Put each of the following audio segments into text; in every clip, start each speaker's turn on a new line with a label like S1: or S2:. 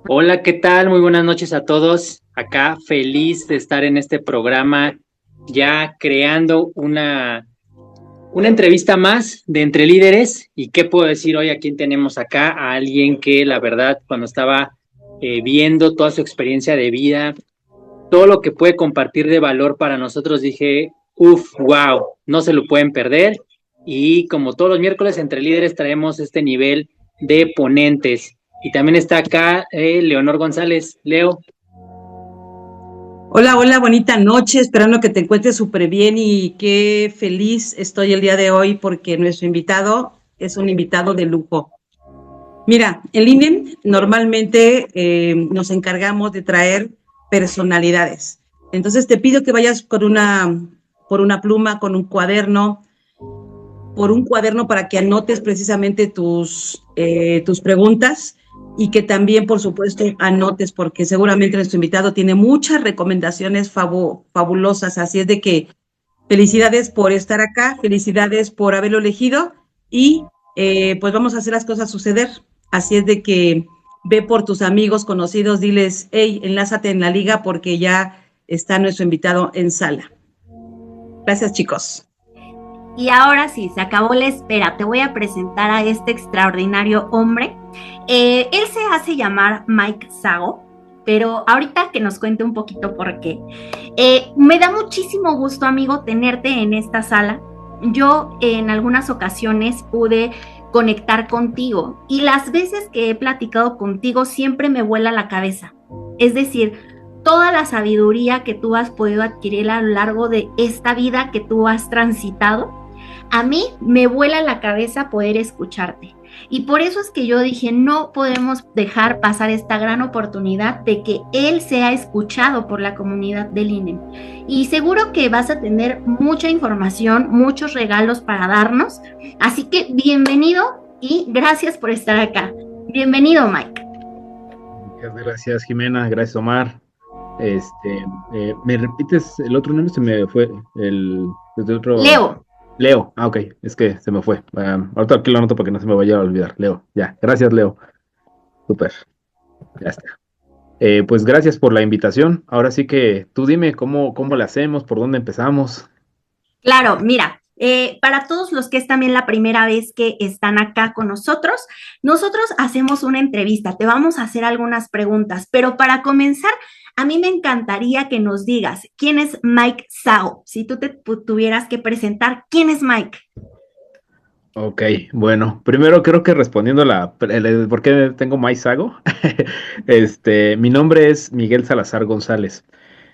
S1: Hola, ¿qué tal? Muy buenas noches a todos. Acá feliz de estar en este programa, ya creando una entrevista más de Entre Líderes. ¿Y qué puedo decir hoy? ¿A quién tenemos acá? A alguien que la verdad, cuando estaba viendo toda su experiencia de vida, todo lo que puede compartir de valor para nosotros, dije, wow, no se lo pueden perder. Y como todos los miércoles entre líderes traemos este nivel de ponentes. Y también está acá Leonor González. Leo,
S2: Hola, hola, bonita noche, esperando que te encuentres súper bien y qué feliz estoy el día de hoy porque nuestro invitado es un invitado de lujo. Mira, en LinkedIn normalmente nos encargamos de traer personalidades. Entonces te pido que vayas por una pluma, con un cuaderno, por un cuaderno para que anotes precisamente tus preguntas y que también, por supuesto, anotes, porque seguramente nuestro invitado tiene muchas recomendaciones fabulosas. Así es de que felicidades por estar acá, felicidades por haberlo elegido y pues vamos a hacer las cosas suceder. Así es de que ve por tus amigos conocidos, diles, hey, enlázate en la liga porque ya está nuestro invitado en sala. Gracias, chicos.
S3: Y ahora sí, se acabó la espera. Te voy a presentar a este extraordinario hombre. Él se hace llamar Mike Sago, pero ahorita que nos cuente un poquito por qué. Me da muchísimo gusto, amigo, tenerte en esta sala. Yo en algunas ocasiones pude conectar contigo y las veces que he platicado contigo siempre me vuela la cabeza. Es decir, toda la sabiduría que tú has podido adquirir a lo largo de esta vida que tú has transitado a mí me vuela la cabeza poder escucharte. Y por eso es que yo dije, no podemos dejar pasar esta gran oportunidad de que él sea escuchado por la comunidad del INEM. Y seguro que vas a tener mucha información, muchos regalos para darnos. Así que bienvenido y gracias por estar acá. Bienvenido, Mike.
S4: Muchas gracias, Jimena. Gracias, Omar. ¿Me repites el otro nombre? Se me fue desde otro.
S3: Leo.
S4: Leo. Ok, es que se me fue. Ahorita aquí lo anoto para que no se me vaya a olvidar. Leo, ya. Gracias, Leo. Súper. Ya está. Pues gracias por la invitación. Ahora sí que tú dime cómo le hacemos, por dónde empezamos.
S3: Claro, mira, para todos los que es también la primera vez que están acá con nosotros hacemos una entrevista, te vamos a hacer algunas preguntas, pero para comenzar, a mí me encantaría que nos digas quién es Mike Sao. Si tú te tuvieras que presentar, ¿quién es Mike?
S4: Ok, bueno, primero creo que respondiendo por qué tengo Maizago, mi nombre es Miguel Salazar González.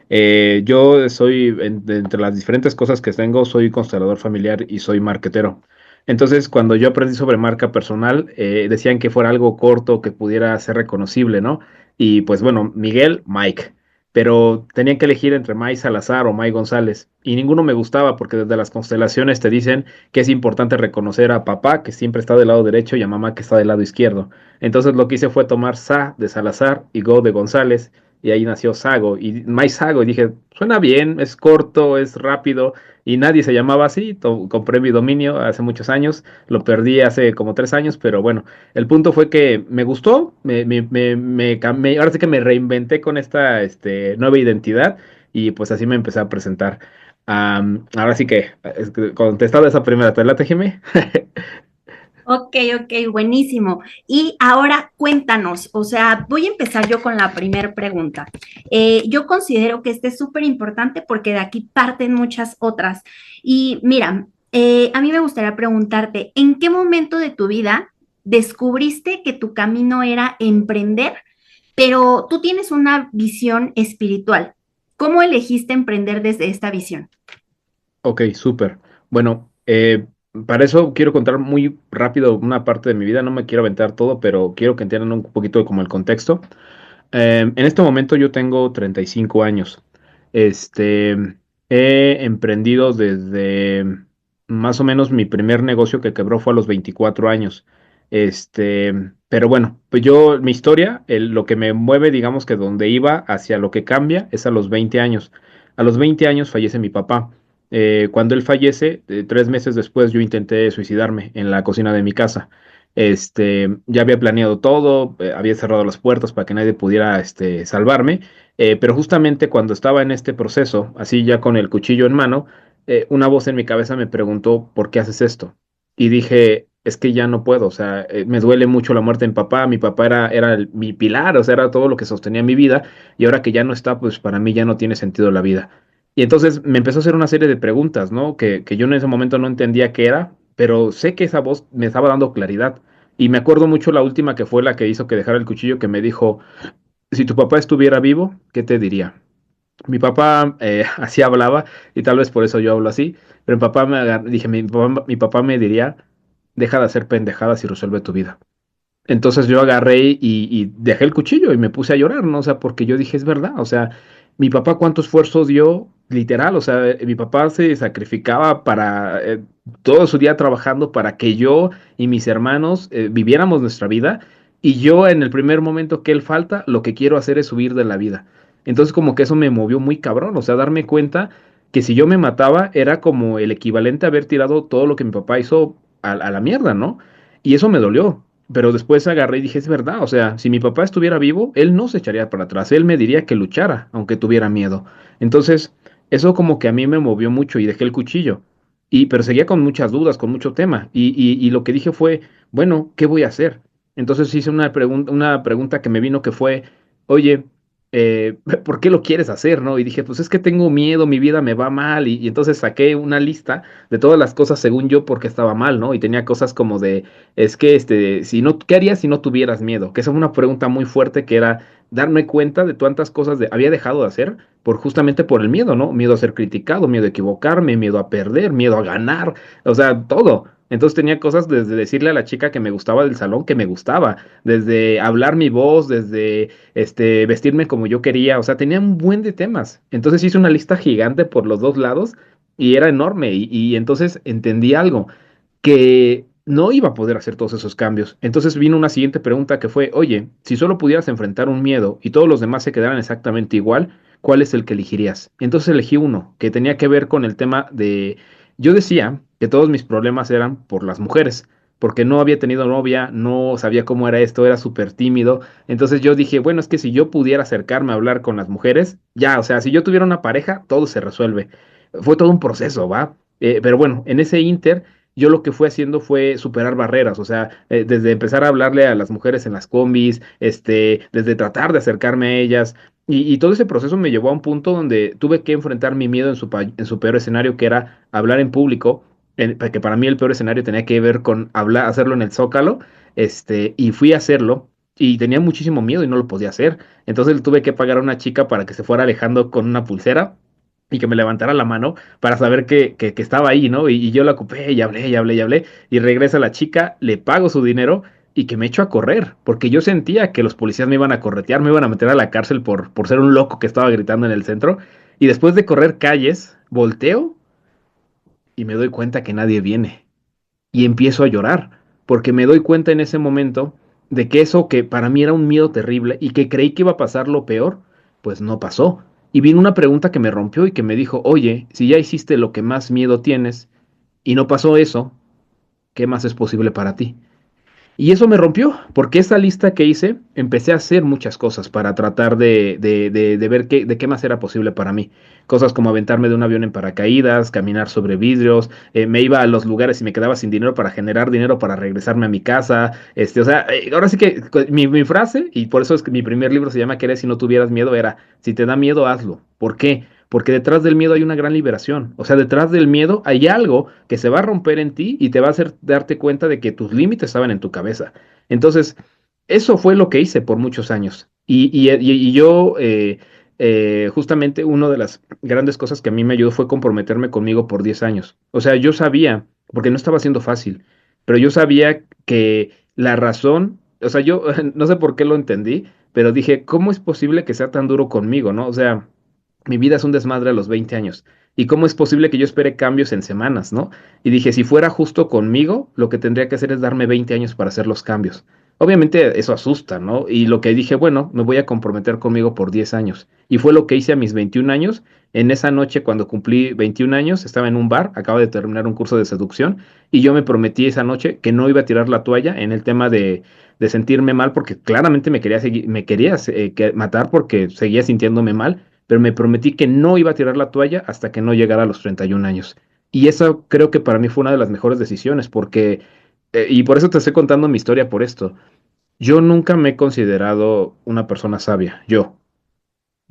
S4: Yo soy, entre las diferentes cosas que tengo, soy constelador familiar y soy marquetero. Entonces, cuando yo aprendí sobre marca personal, decían que fuera algo corto, que pudiera ser reconocible, ¿no? Y pues bueno, Miguel, Mike. Pero tenían que elegir entre Mike Salazar o Mike González. Y ninguno me gustaba porque desde las constelaciones te dicen que es importante reconocer a papá, que siempre está del lado derecho, y a mamá, que está del lado izquierdo. Entonces lo que hice fue tomar Sa de Salazar y Go de González y ahí nació Sago y My Sago y dije, suena bien, es corto, es rápido y nadie se llamaba así, compré mi dominio hace muchos años, lo perdí hace como 3 años, pero bueno, el punto fue que me gustó, ahora sí que me reinventé con esta nueva identidad y pues así me empecé a presentar. Ahora sí que, contestado esa primera, ¿te late, Jimé?
S3: Ok, ok, buenísimo. Y ahora cuéntanos, o sea, voy a empezar yo con la primera pregunta. Yo considero que este es súper importante porque de aquí parten muchas otras. Y mira, a mí me gustaría preguntarte, ¿en qué momento de tu vida descubriste que tu camino era emprender, pero tú tienes una visión espiritual? ¿Cómo elegiste emprender desde esta visión?
S4: Ok, súper. Bueno, para eso quiero contar muy rápido una parte de mi vida. No me quiero aventar todo, pero quiero que entiendan un poquito como el contexto. En este momento yo tengo 35 años. Este, He emprendido desde más o menos mi primer negocio que quebró fue a los 24 años. Pero bueno, pues mi historia, lo que me mueve, digamos que donde iba hacia lo que cambia es a los 20 años. A los 20 años fallece mi papá. Cuando él fallece, 3 meses después yo intenté suicidarme en la cocina de mi casa. Ya había planeado todo, había cerrado las puertas para que nadie pudiera, salvarme, pero justamente cuando estaba en este proceso, así ya con el cuchillo en mano, una voz en mi cabeza me preguntó, ¿por qué haces esto? Y dije, es que ya no puedo, o sea, me duele mucho la muerte de mi papá era mi pilar, o sea, era todo lo que sostenía mi vida, y ahora que ya no está, pues para mí ya no tiene sentido la vida. Y entonces me empezó a hacer una serie de preguntas, ¿no? Que yo en ese momento no entendía qué era, pero sé que esa voz me estaba dando claridad. Y me acuerdo mucho la última que fue la que hizo que dejara el cuchillo, que me dijo, si tu papá estuviera vivo, ¿qué te diría? Mi papá así hablaba y tal vez por eso yo hablo así, pero dije, mi papá me diría, deja de hacer pendejadas y resuelve tu vida. Entonces yo agarré y dejé el cuchillo y me puse a llorar, ¿no? O sea, porque yo dije, es verdad, o sea, mi papá cuánto esfuerzo dio, literal, o sea, mi papá se sacrificaba para todo su día trabajando para que yo y mis hermanos viviéramos nuestra vida y yo en el primer momento que él falta, lo que quiero hacer es huir de la vida. Entonces como que eso me movió muy cabrón, o sea, darme cuenta que si yo me mataba era como el equivalente a haber tirado todo lo que mi papá hizo a la mierda, ¿no? Y eso me dolió. Pero después agarré y dije, es verdad, o sea, si mi papá estuviera vivo, él no se echaría para atrás, él me diría que luchara, aunque tuviera miedo. Entonces, eso como que a mí me movió mucho y dejé el cuchillo. Pero seguía con muchas dudas, con mucho tema. Y lo que dije fue, bueno, ¿qué voy a hacer? Entonces hice una pregunta que me vino que fue, oye, ¿por qué lo quieres hacer, no? Y dije, pues es que tengo miedo, mi vida me va mal. Y entonces saqué una lista de todas las cosas según yo porque estaba mal, ¿no? Y tenía cosas como de es que, si no, ¿qué harías si no tuvieras miedo? Que esa es una pregunta muy fuerte que era darme cuenta de tantas cosas había dejado de hacer justamente por el miedo, ¿no? Miedo a ser criticado, miedo a equivocarme, miedo a perder, miedo a ganar, o sea, todo. Entonces tenía cosas desde decirle a la chica que me gustaba del salón que me gustaba, desde hablar mi voz, desde vestirme como yo quería, o sea, tenía un buen de temas. Entonces hice una lista gigante por los dos lados y era enorme y entonces entendí algo que no iba a poder hacer todos esos cambios. Entonces vino una siguiente pregunta que fue, oye, si solo pudieras enfrentar un miedo y todos los demás se quedaran exactamente igual, ¿cuál es el que elegirías? Entonces elegí uno que tenía que ver con el tema de, yo decía que todos mis problemas eran por las mujeres. Porque no había tenido novia, no sabía cómo era esto, era súper tímido. Entonces yo dije, bueno, es que si yo pudiera acercarme a hablar con las mujeres, ya, o sea, si yo tuviera una pareja, todo se resuelve. Fue todo un proceso, ¿va? Pero bueno, en ese inter yo lo que fui haciendo fue superar barreras, o sea, desde empezar a hablarle a las mujeres en las combis, desde tratar de acercarme a ellas, y todo ese proceso me llevó a un punto donde tuve que enfrentar mi miedo en su peor escenario, que era hablar en público, que para mí el peor escenario tenía que ver con hablar, hacerlo en el Zócalo, y fui a hacerlo. Y tenía muchísimo miedo y no lo podía hacer. Entonces tuve que pagar a una chica para que se fuera alejando con una pulsera y que me levantara la mano para saber que estaba ahí, ¿no? Y yo la ocupé y hablé y hablé y hablé. Y regresa la chica, le pago su dinero y que me echo a correr, porque yo sentía que los policías me iban a corretear, me iban a meter a la cárcel por ser un loco que estaba gritando en el centro. Y después de correr calles, volteo y me doy cuenta que nadie viene y empiezo a llorar, porque me doy cuenta en ese momento de que eso que para mí era un miedo terrible y que creí que iba a pasar lo peor, pues no pasó. Y vino una pregunta que me rompió y que me dijo, oye, si ya hiciste lo que más miedo tienes y no pasó eso, ¿qué más es posible para ti? Y eso me rompió, porque esa lista que hice, empecé a hacer muchas cosas para tratar de ver de qué más era posible para mí. Cosas como aventarme de un avión en paracaídas, caminar sobre vidrios, me iba a los lugares y me quedaba sin dinero para generar dinero para regresarme a mi casa. O sea, ahora sí que mi frase, y por eso es que mi primer libro se llama ¿Qué harías si no tuvieras miedo? Era, si te da miedo, hazlo. ¿Por qué? Porque detrás del miedo hay una gran liberación. O sea, detrás del miedo hay algo que se va a romper en ti y te va a hacer darte cuenta de que tus límites estaban en tu cabeza. Entonces, eso fue lo que hice por muchos años. Y yo, justamente, una de las grandes cosas que a mí me ayudó fue comprometerme conmigo por 10 años. O sea, yo sabía, porque no estaba siendo fácil, pero yo sabía que la razón, o sea, yo no sé por qué lo entendí, pero dije, ¿cómo es posible que sea tan duro conmigo, no? O sea, mi vida es un desmadre a los 20 años. ¿Y cómo es posible que yo espere cambios en semanas, no? Y dije, si fuera justo conmigo, lo que tendría que hacer es darme 20 años para hacer los cambios. Obviamente eso asusta, ¿no? Y lo que dije, bueno, me voy a comprometer conmigo por 10 años. Y fue lo que hice a mis 21 años. En esa noche, cuando cumplí 21 años, estaba en un bar, acaba de terminar un curso de seducción, y yo me prometí esa noche que no iba a tirar la toalla en el tema de sentirme mal, porque claramente me quería seguir, me quería matar porque seguía sintiéndome mal, pero me prometí que no iba a tirar la toalla hasta que no llegara a los 31 años. Y eso creo que para mí fue una de las mejores decisiones, porque, y por eso te estoy contando mi historia por esto. Yo nunca me he considerado una persona sabia, yo.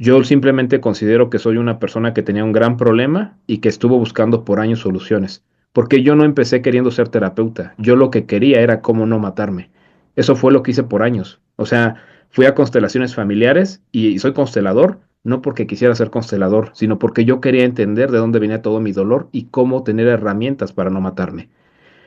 S4: Yo simplemente considero que soy una persona que tenía un gran problema y que estuvo buscando por años soluciones, porque yo no empecé queriendo ser terapeuta, yo lo que quería era cómo no matarme. Eso fue lo que hice por años. O sea, fui a constelaciones familiares y soy constelador, no porque quisiera ser constelador, sino porque yo quería entender de dónde venía todo mi dolor y cómo tener herramientas para no matarme.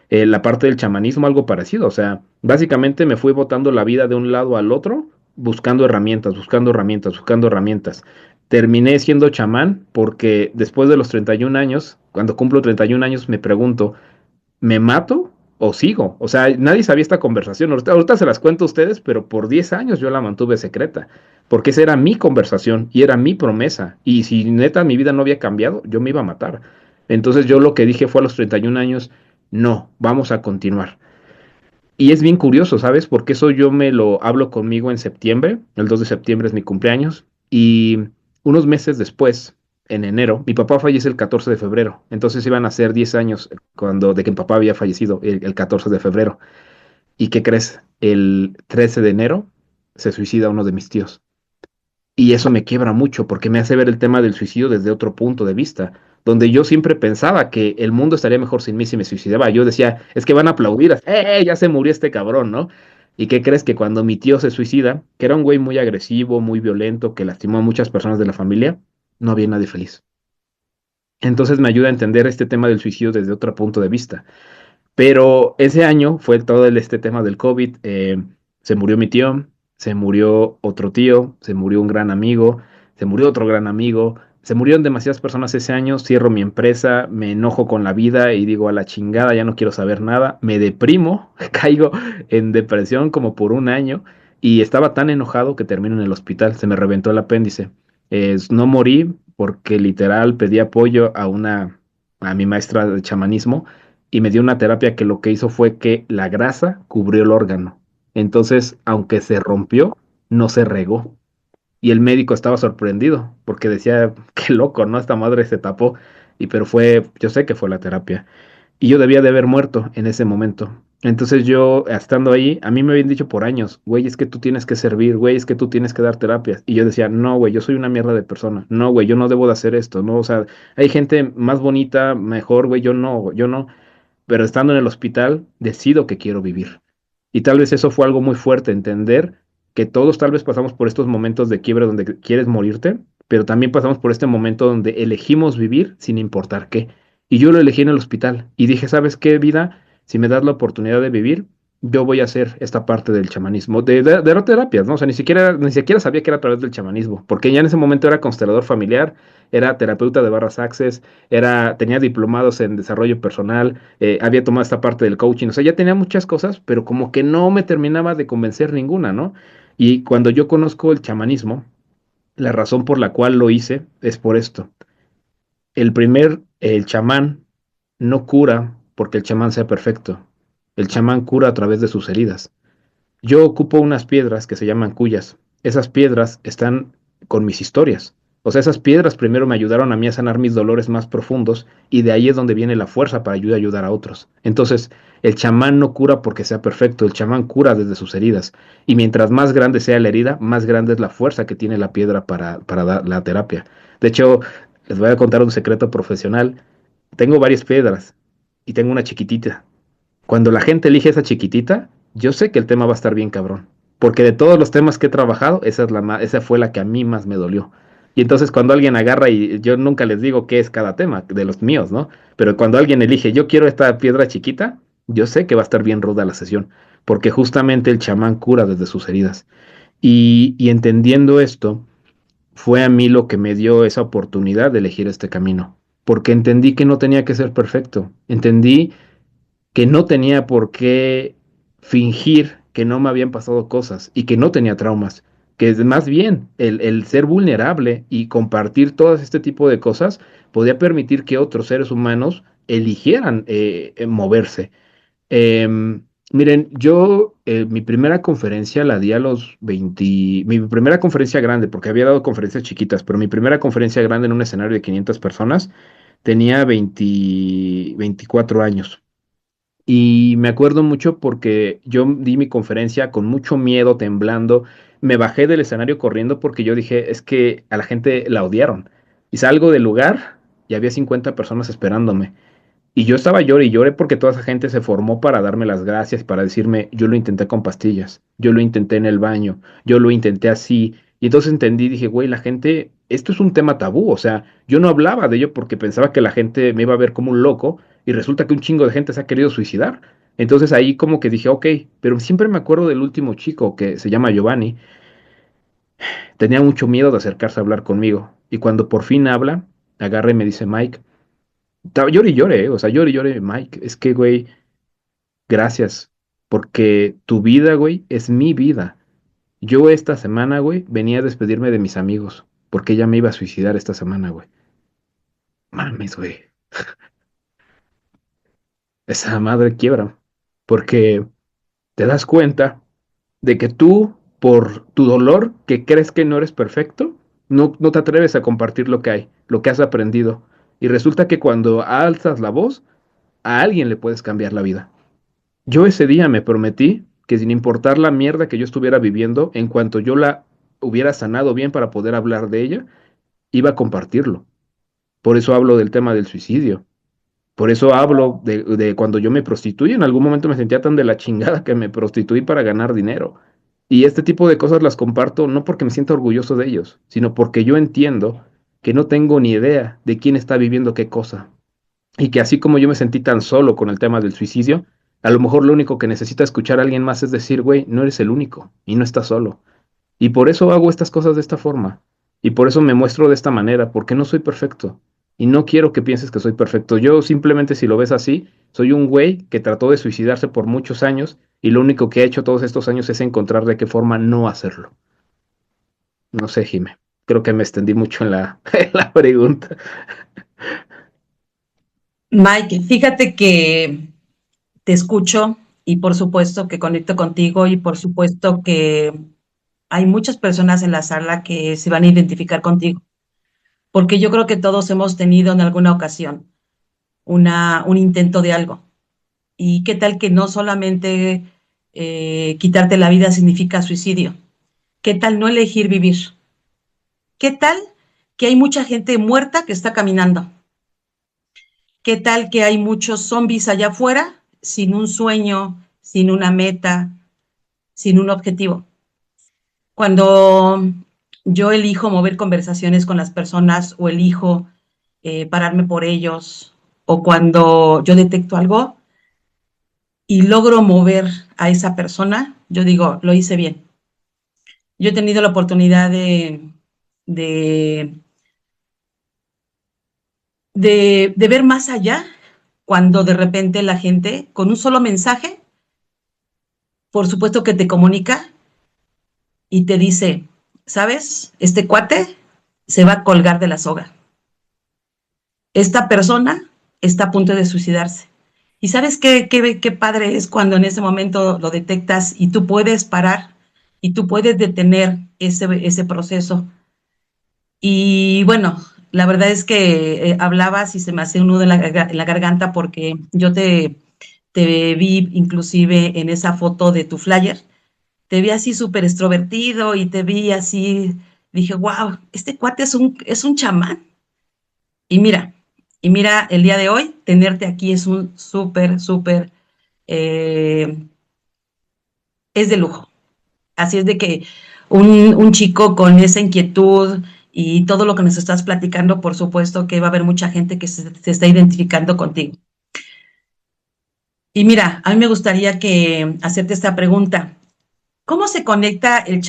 S4: La parte del chamanismo, algo parecido. O sea, básicamente me fui botando la vida de un lado al otro, buscando herramientas, buscando herramientas, buscando herramientas. Terminé siendo chamán porque después de los 31 años, cuando cumplo 31 años, me pregunto, ¿me mato o sigo? O sea, nadie sabía esta conversación. Ahorita se las cuento a ustedes, pero por 10 años yo la mantuve secreta, porque esa era mi conversación y era mi promesa. Y si neta mi vida no había cambiado, yo me iba a matar. Entonces yo lo que dije fue a los 31 años, no, vamos a continuar. Y es bien curioso, ¿sabes? Porque eso yo me lo hablo conmigo en septiembre, el 2 de septiembre es mi cumpleaños, y unos meses después, en enero, mi papá fallece el 14 de febrero, entonces iban a ser 10 años de que mi papá había fallecido el 14 de febrero. ¿Y qué crees? El 13 de enero se suicida uno de mis tíos. Y eso me quiebra mucho porque me hace ver el tema del suicidio desde otro punto de vista, donde yo siempre pensaba que el mundo estaría mejor sin mí si me suicidaba. Yo decía, es que van a aplaudir, ya se murió este cabrón, ¿no? ¿Y qué crees? Que cuando mi tío se suicida, que era un güey muy agresivo, muy violento, que lastimó a muchas personas de la familia, no había nadie feliz. Entonces me ayuda a entender este tema del suicidio desde otro punto de vista. Pero ese año fue todo este tema del COVID. Se murió mi tío, se murió otro tío, se murió un gran amigo, se murió otro gran amigo, se murieron demasiadas personas ese año. Cierro mi empresa, me enojo con la vida y digo a la chingada, ya no quiero saber nada. Me deprimo, caigo en depresión como por un año y estaba tan enojado que termino en el hospital. Se me reventó el apéndice. No morí porque literal pedí apoyo a mi maestra de chamanismo y me dio una terapia que lo que hizo fue que la grasa cubrió el órgano. Entonces, aunque se rompió, no se regó. Y el médico estaba sorprendido porque decía, qué loco, ¿no? Esta madre se tapó. Pero yo sé que fue la terapia. Y yo debía de haber muerto en ese momento. Entonces yo, estando ahí, a mí me habían dicho por años, güey, es que tú tienes que servir, güey, es que tú tienes que dar terapias. Y yo decía, no, güey, yo soy una mierda de persona. No, güey, yo no debo de hacer esto, ¿no? O sea, hay gente más bonita, mejor, güey, yo no, yo no, pero estando en el hospital decido que quiero vivir. Y tal vez eso fue algo muy fuerte, entender que todos tal vez pasamos por estos momentos de quiebre donde quieres morirte, pero también pasamos por este momento donde elegimos vivir sin importar qué. Y yo lo elegí en el hospital y dije, ¿sabes qué, vida? Si me das la oportunidad de vivir, yo voy a hacer esta parte del chamanismo, de terapias, ¿no? O sea, ni siquiera sabía que era a través del chamanismo, porque ya en ese momento era constelador familiar, era terapeuta de barras access, tenía diplomados en desarrollo personal, había tomado esta parte del coaching, o sea, ya tenía muchas cosas, pero como que no me terminaba de convencer ninguna, ¿no? Y cuando yo conozco el chamanismo, la razón por la cual lo hice es por esto. El chamán no cura porque el chamán sea perfecto. El chamán cura a través de sus heridas. Yo ocupo unas piedras que se llaman cuyas. Esas piedras están con mis historias. O sea, esas piedras primero me ayudaron a mí a sanar mis dolores más profundos y de ahí es donde viene la fuerza para ayudar a otros. Entonces, el chamán no cura porque sea perfecto, el chamán cura desde sus heridas. Y mientras más grande sea la herida, más grande es la fuerza que tiene la piedra para dar la terapia. De hecho, les voy a contar un secreto profesional. Tengo varias piedras y tengo una chiquitita. Cuando la gente elige esa chiquitita, yo sé que el tema va a estar bien cabrón. Porque de todos los temas que he trabajado, esa fue la que a mí más me dolió. Y entonces cuando alguien agarra, y yo nunca les digo qué es cada tema de los míos, ¿no? Pero cuando alguien elige, yo quiero esta piedra chiquita, yo sé que va a estar bien ruda la sesión. Porque justamente el chamán cura desde sus heridas. Y entendiendo esto, fue a mí lo que me dio esa oportunidad de elegir este camino. Porque entendí que no tenía que ser perfecto. Entendí que no tenía por qué fingir que no me habían pasado cosas y que no tenía traumas, que es más bien el ser vulnerable y compartir todas este tipo de cosas podía permitir que otros seres humanos eligieran moverse. Miren, yo mi primera conferencia la di a los 20, mi primera conferencia grande, porque había dado conferencias chiquitas, pero mi primera conferencia grande en un escenario de 500 personas tenía 24 años. Y me acuerdo mucho porque yo di mi conferencia con mucho miedo, temblando. Me bajé del escenario corriendo porque yo dije, es que a la gente la odiaron. Y salgo del lugar y había 50 personas esperándome. Y yo estaba llore y lloré porque toda esa gente se formó para darme las gracias y para decirme, yo lo intenté con pastillas, yo lo intenté en el baño, yo lo intenté así. Y entonces entendí, dije, güey, la gente, esto es un tema tabú, o sea, yo no hablaba de ello porque pensaba que la gente me iba a ver como un loco y resulta que un chingo de gente se ha querido suicidar. Entonces ahí como que dije, ok, pero siempre me acuerdo del último chico que se llama Giovanni, tenía mucho miedo de acercarse a hablar conmigo. Y cuando por fin habla, agarra y me dice, Mike, llore y llore, o sea, llore y llore, Mike, es que, güey, gracias, porque tu vida, güey, es mi vida. Yo esta semana, güey, venía a despedirme de mis amigos, porque ella me iba a suicidar esta semana, güey. Mames, güey, esa madre quiebra, porque te das cuenta de que tú, por tu dolor, que crees que no eres perfecto, no te atreves a compartir lo que hay, lo que has aprendido. Y resulta que cuando alzas la voz, a alguien le puedes cambiar la vida. Yo ese día me prometí que sin importar la mierda que yo estuviera viviendo, en cuanto yo la hubiera sanado bien para poder hablar de ella, iba a compartirlo. Por eso hablo del tema del suicidio. Por eso hablo de cuando yo me prostituí. En algún momento me sentía tan de la chingada que me prostituí para ganar dinero. Y este tipo de cosas las comparto no porque me sienta orgulloso de ellos, sino porque yo entiendo que no tengo ni idea de quién está viviendo qué cosa. Y que así como yo me sentí tan solo con el tema del suicidio, a lo mejor lo único que necesita escuchar a alguien más es decir, güey, no eres el único y no estás solo. Y por eso hago estas cosas de esta forma. Y por eso me muestro de esta manera, porque no soy perfecto. Y no quiero que pienses que soy perfecto. Yo simplemente, si lo ves así, soy un güey que trató de suicidarse por muchos años y lo único que ha hecho todos estos años es encontrar de qué forma no hacerlo. No sé, Jime. Creo que me extendí mucho en en la pregunta.
S2: Mike, fíjate que te escucho y por supuesto que conecto contigo y por supuesto que hay muchas personas en la sala que se van a identificar contigo, porque yo creo que todos hemos tenido en alguna ocasión un intento de algo. Y qué tal que no solamente quitarte la vida significa suicidio. ¿Qué tal no elegir vivir? ¿Qué tal que hay mucha gente muerta que está caminando? ¿Qué tal que hay muchos zombies allá afuera sin un sueño, sin una meta, sin un objetivo? Cuando yo elijo mover conversaciones con las personas o elijo pararme por ellos, o cuando yo detecto algo y logro mover a esa persona, yo digo, lo hice bien. Yo he tenido la oportunidad de, de ver más allá cuando de repente la gente, con un solo mensaje, por supuesto que te comunica y te dice, ¿sabes? Este cuate se va a colgar de la soga. Esta persona está a punto de suicidarse. ¿Y sabes qué padre es cuando en ese momento lo detectas y tú puedes parar y tú puedes detener ese proceso? Y bueno, la verdad es que hablabas y se me hace un nudo en la garganta porque yo te vi inclusive en esa foto de tu flyer, te vi así súper extrovertido y te vi así, dije, wow, este cuate es un chamán. Y mira, y mira, el día de hoy, tenerte aquí es un súper, eh, es de lujo. Así es de que un chico con esa inquietud y todo lo que nos estás platicando, por supuesto que va a haber mucha gente que se está identificando contigo. Y mira, a mí me gustaría que hacerte esta pregunta. ¿Cómo se conecta el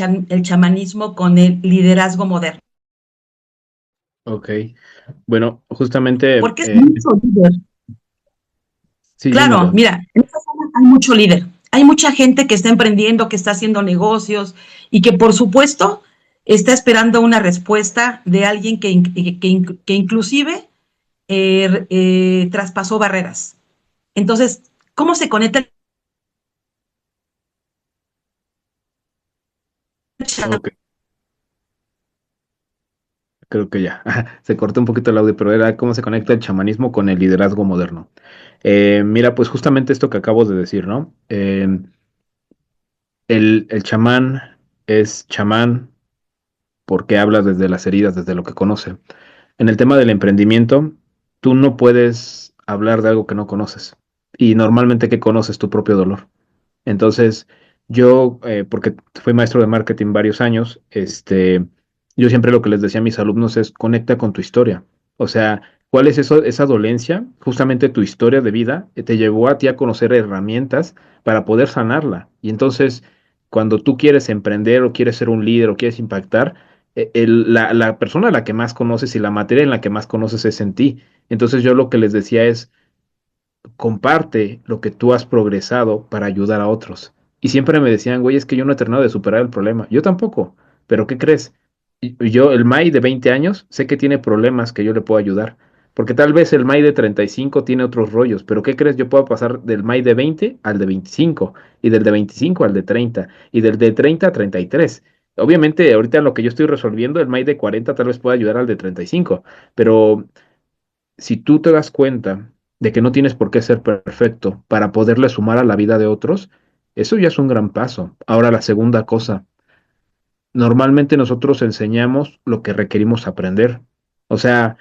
S2: chamanismo con el liderazgo moderno?
S4: Ok, bueno, justamente,
S2: Porque es mucho líder.
S4: sí,
S2: Claro,
S4: dímelo.
S2: mira, en esta sala hay mucho líder. hay mucha gente que está emprendiendo, que está haciendo negocios y que por supuesto está esperando una respuesta de alguien que inclusive traspasó barreras. Entonces, ¿cómo se conecta el
S4: Ok, creo que ya. Se cortó un poquito el audio, pero era cómo se conecta el chamanismo con el liderazgo moderno. Mira, pues justamente esto que acabo de decir, ¿no? El chamán es chamán porque habla desde las heridas, desde lo que conoce. En el tema del emprendimiento, tú no puedes hablar de algo que no conoces. Y normalmente que conoces tu propio dolor. Entonces, yo, porque fui maestro de marketing varios años, yo siempre lo que les decía a mis alumnos es conecta con tu historia. O sea, ¿cuál es eso, esa dolencia? Justamente tu historia de vida te llevó a ti a conocer herramientas para poder sanarla. Y entonces, cuando tú quieres emprender o quieres ser un líder o quieres impactar, la persona a la que más conoces y la materia en la que más conoces es en ti. Entonces, yo lo que les decía es comparte lo que tú has progresado para ayudar a otros. Y siempre me decían, güey, es que yo no he terminado de superar el problema. Yo tampoco, pero ¿qué crees? Yo, el May de 20 años, sé que tiene problemas que yo le puedo ayudar. Porque tal vez el May de 35 tiene otros rollos, pero ¿qué crees? Yo puedo pasar del May de 20 al de 25, y del de 25 al de 30, y del de 30 a 33. Obviamente, ahorita lo que yo estoy resolviendo, el May de 40 tal vez pueda ayudar al de 35, pero si tú te das cuenta de que no tienes por qué ser perfecto para poderle sumar a la vida de otros, eso ya es un gran paso. Ahora la segunda cosa, normalmente nosotros enseñamos lo que requerimos aprender. O sea,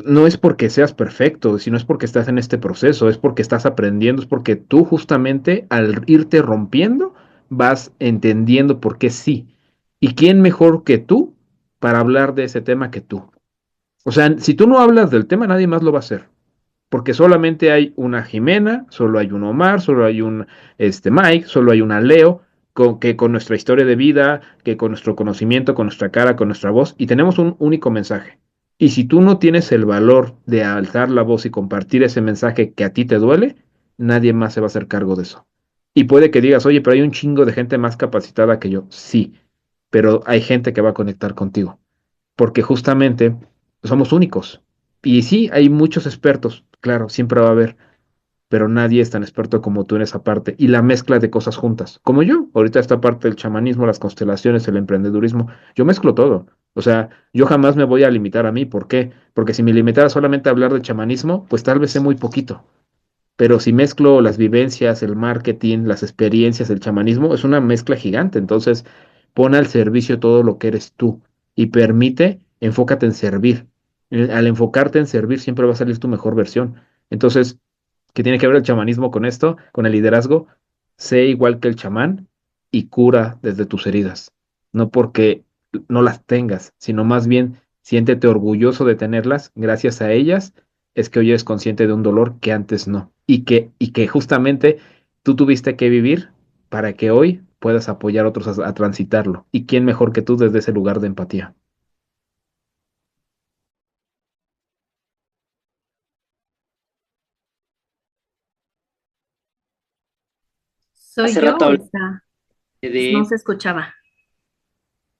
S4: no es porque seas perfecto, sino es porque estás en este proceso, es porque estás aprendiendo, es porque tú justamente al irte rompiendo vas entendiendo por qué sí. ¿Y quién mejor que tú para hablar de ese tema que tú? O sea, si tú no hablas del tema, nadie más lo va a hacer porque solamente hay una Jimena, solo hay un Omar, solo hay un Mike, solo hay una Leo, que con nuestra historia de vida, que con nuestro conocimiento, con nuestra cara, con nuestra voz, y tenemos un único mensaje. Y si tú no tienes el valor de alzar la voz y compartir ese mensaje que a ti te duele, nadie más se va a hacer cargo de eso. Y puede que digas, oye, pero hay un chingo de gente más capacitada que yo. Sí, pero hay gente que va a conectar contigo porque justamente somos únicos. Y sí, hay muchos expertos, claro, siempre va a haber, pero nadie es tan experto como tú en esa parte. Y la mezcla de cosas juntas, como yo, ahorita esta parte del chamanismo, las constelaciones, el emprendedurismo, yo mezclo todo. O sea, yo jamás me voy a limitar a mí. ¿Por qué? Porque si me limitara solamente a hablar de chamanismo, pues tal vez sé muy poquito. Pero si mezclo las vivencias, el marketing, las experiencias, el chamanismo, es una mezcla gigante. Entonces, pon al servicio todo lo que eres tú y permite, enfócate en servir. Al enfocarte en servir, siempre va a salir tu mejor versión. Entonces, ¿qué tiene que ver el chamanismo con esto, con el liderazgo? Sé igual que el chamán y cura desde tus heridas. No porque no las tengas, sino más bien siéntete orgulloso de tenerlas. Gracias a ellas es que hoy eres consciente de un dolor que antes no. Y que justamente tú tuviste que vivir para que hoy puedas apoyar a otros a transitarlo. ¿Y quién mejor que tú desde ese lugar de empatía?
S3: ¿Soy
S1: Hace
S3: yo
S1: rato
S3: o
S1: hablé
S3: está? No
S1: de,
S3: se escuchaba.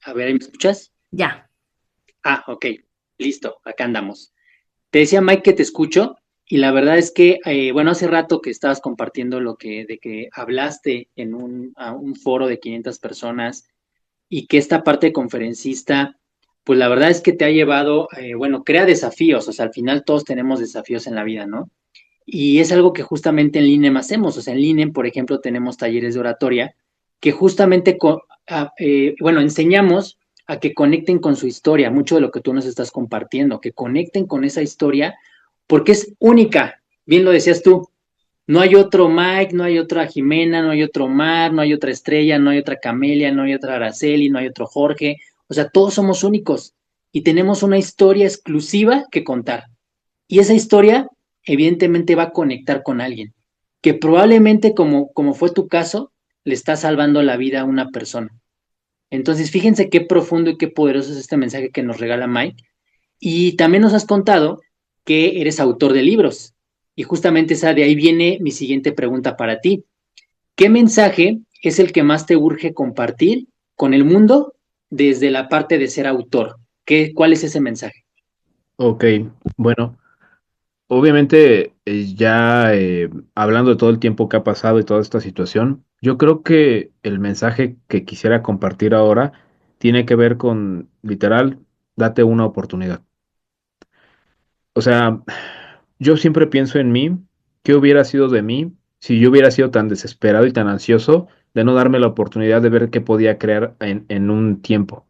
S1: a ver, ¿me escuchas?
S3: Ya.
S1: Ah, ok, listo, acá andamos. Te decía Mike que te escucho y la verdad es que, bueno, hace rato que estabas compartiendo de que hablaste en a un foro de 500 personas y que esta parte de conferencista, pues la verdad es que te ha llevado, bueno, crea desafíos, o sea, al final todos tenemos desafíos en la vida, ¿no? Y es algo que justamente en LINEM hacemos, o sea, en LINEM, por ejemplo, tenemos talleres de oratoria que justamente, bueno, enseñamos a que conecten con su historia, mucho de lo que tú nos estás compartiendo, que conecten con esa historia porque es única, bien lo decías tú, no hay otro Mike, no hay otra Jimena, no hay otro Mar, no hay otra Estrella, no hay otra Camelia, no hay otra Araceli, no hay otro Jorge, o sea, todos somos únicos y tenemos una historia exclusiva que contar. Y esa historia evidentemente va a conectar con alguien, que probablemente como fue tu caso, le está salvando la vida a una persona. Entonces, fíjense qué profundo y qué poderoso es este mensaje que nos regala Mike. Y también nos has contado que eres autor de libros. Y justamente esa de ahí viene mi siguiente pregunta para ti. ¿qué mensaje es el que más te urge compartir con el mundo desde la parte de ser autor? ¿Cuál es ese mensaje?
S4: Ok, bueno, obviamente ya hablando de todo el tiempo que ha pasado y toda esta situación, yo creo que el mensaje que quisiera compartir ahora tiene que ver con, literal, date una oportunidad. O sea, yo siempre pienso en mí, ¿qué hubiera sido de mí si yo hubiera sido tan desesperado y tan ansioso de no darme la oportunidad de ver qué podía crear en un tiempo?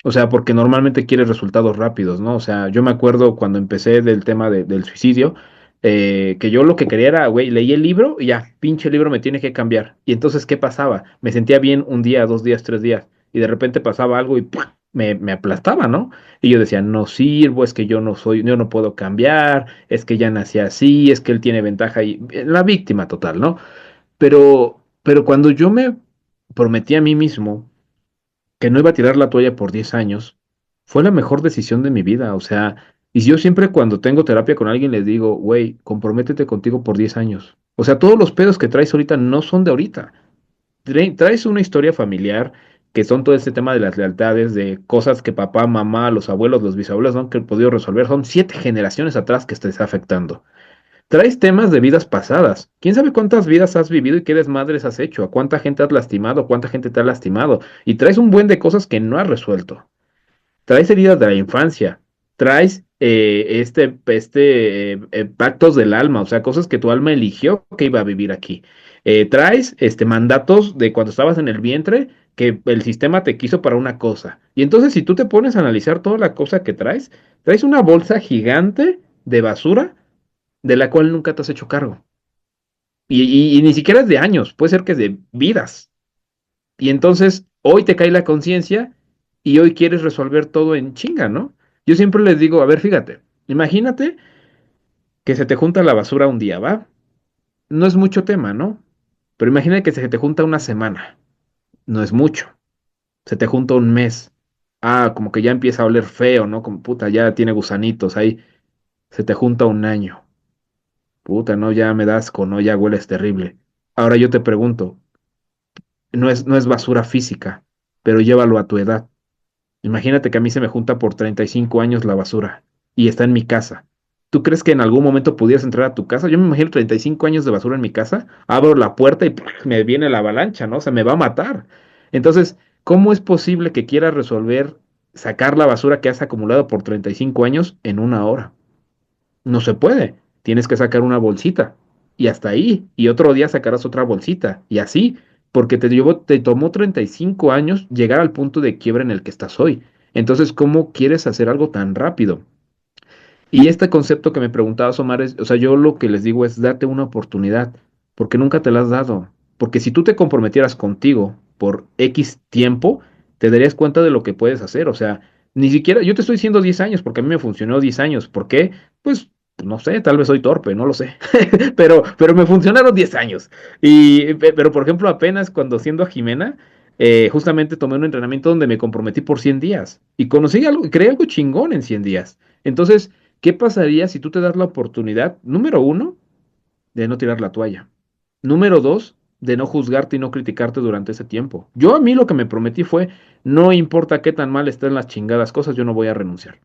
S4: O sea, porque normalmente quieres resultados rápidos, ¿no? O sea, yo me acuerdo cuando empecé del tema del suicidio, que yo lo que quería era, güey, leí el libro y ya, pinche libro me tiene que cambiar. Y entonces, ¿qué pasaba? Me sentía bien un día, 2 días, 3 días, y de repente pasaba algo y ¡pua! Me aplastaba, ¿no? Y yo decía, no sirvo, es que yo no soy, yo no puedo cambiar, es que ya nací así, es que él tiene ventaja y la víctima total, ¿no? Pero cuando yo me prometí a mí mismo que no iba a tirar la toalla por 10 años, fue la mejor decisión de mi vida. O sea, y yo siempre cuando tengo terapia con alguien les digo, güey, comprométete contigo por 10 años. O sea, todos los pedos que traes ahorita no son de ahorita. Traes una historia familiar que son todo este tema de las lealtades, de cosas que papá, mamá, los abuelos, los bisabuelos no han podido resolver. Son 7 generaciones atrás que te está afectando. Traes temas de vidas pasadas. ¿Quién sabe cuántas vidas has vivido y qué desmadres has hecho? ¿A cuánta gente has lastimado? ¿Cuánta gente te ha lastimado? Y traes un buen de cosas que no has resuelto. Traes heridas de la infancia. Traes pactos del alma, o sea, cosas que tu alma eligió que iba a vivir aquí. Traes mandatos de cuando estabas en el vientre que el sistema te quiso para una cosa. Y entonces, si tú te pones a analizar toda la cosa que traes, traes una bolsa gigante de basura de la cual nunca te has hecho cargo. Y ni siquiera es de años, puede ser que es de vidas. Y entonces hoy te cae la conciencia y hoy quieres resolver todo en chinga, ¿no? Yo siempre les digo, a ver, fíjate, imagínate que se te junta la basura un día, ¿va? No es mucho tema, ¿no? Pero imagina que se te junta una semana, no es mucho. Se te junta un mes. Ah, como que ya empieza a oler feo, ¿no? Como puta, ya tiene gusanitos ahí. Se te junta un año. Puta, no, ya me das asco, no, ya hueles terrible. Ahora yo te pregunto, no es basura física, pero llévalo a tu edad. Imagínate que a mí se me junta por 35 años la basura y está en mi casa. ¿Tú crees que en algún momento pudieras entrar a tu casa? Yo me imagino 35 años de basura en mi casa, abro la puerta y ¡puf! Me viene la avalancha, ¿no? O sea, me va a matar. Entonces, ¿cómo es posible que quieras resolver sacar la basura que has acumulado por 35 años en una hora? No se puede. Tienes que sacar una bolsita y hasta ahí. Y otro día sacarás otra bolsita y así, porque te tomó 35 años llegar al punto de quiebra en el que estás hoy. Entonces, ¿cómo quieres hacer algo tan rápido? Y este concepto que me preguntabas, Omar, o sea, yo lo que les digo es date una oportunidad, porque nunca te la has dado. Porque si tú te comprometieras contigo por X tiempo, te darías cuenta de lo que puedes hacer. O sea, ni siquiera, yo te estoy diciendo 10 años, porque a mí me funcionó 10 años. ¿Por qué? Pues, no sé, tal vez soy torpe, no lo sé. Pero me funcionaron 10 años. Pero, por ejemplo, apenas cuando siendo a Jimena, justamente tomé un entrenamiento donde me comprometí por 100 días. Y conocí algo, creé algo chingón en 100 días. Entonces, ¿qué pasaría si tú te das la oportunidad, número uno, de no tirar la toalla? Número dos, de no juzgarte y no criticarte durante ese tiempo. Yo a mí lo que me prometí fue, no importa qué tan mal estén las chingadas cosas, yo no voy a renunciar.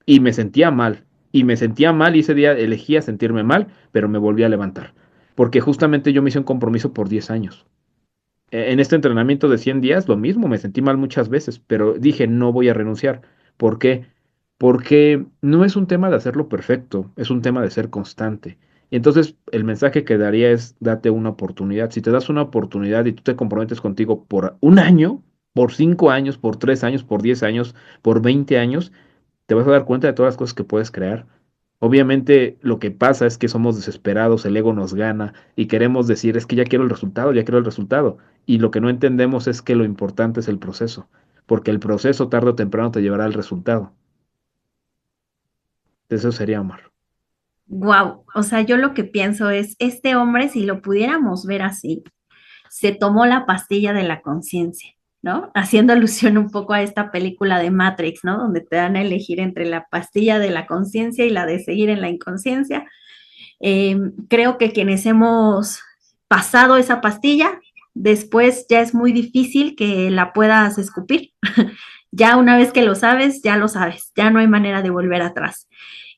S4: Y me sentía mal, y me sentía mal y ese día elegía sentirme mal, pero me volví a levantar. Porque justamente yo me hice un compromiso por 10 años. En este entrenamiento de 100 días, lo mismo, me sentí mal muchas veces, pero dije, no voy a renunciar. ¿Por qué? Porque no es un tema de hacerlo perfecto, es un tema de ser constante. Y entonces el mensaje que daría es, date una oportunidad. Si te das una oportunidad y tú te comprometes contigo por un año, por 5 años, por 3 años, por 10 años, por 20 años, te vas a dar cuenta de todas las cosas que puedes crear. Obviamente lo que pasa es que somos desesperados, el ego nos gana y queremos decir, es que ya quiero el resultado, ya quiero el resultado. Y lo que no entendemos es que lo importante es el proceso, porque el proceso tarde o temprano te llevará al resultado. Eso sería Omar.
S3: Wow, o sea, yo lo que pienso es, este hombre, si lo pudiéramos ver así, se tomó la pastilla de la conciencia, ¿no? Haciendo alusión un poco a esta película de Matrix, ¿no? Donde te dan a elegir entre la pastilla de la conciencia y la de seguir en la inconsciencia. Creo que quienes hemos pasado esa pastilla, después ya es muy difícil que la puedas escupir. Ya una vez que lo sabes, ya lo sabes, ya no hay manera de volver atrás.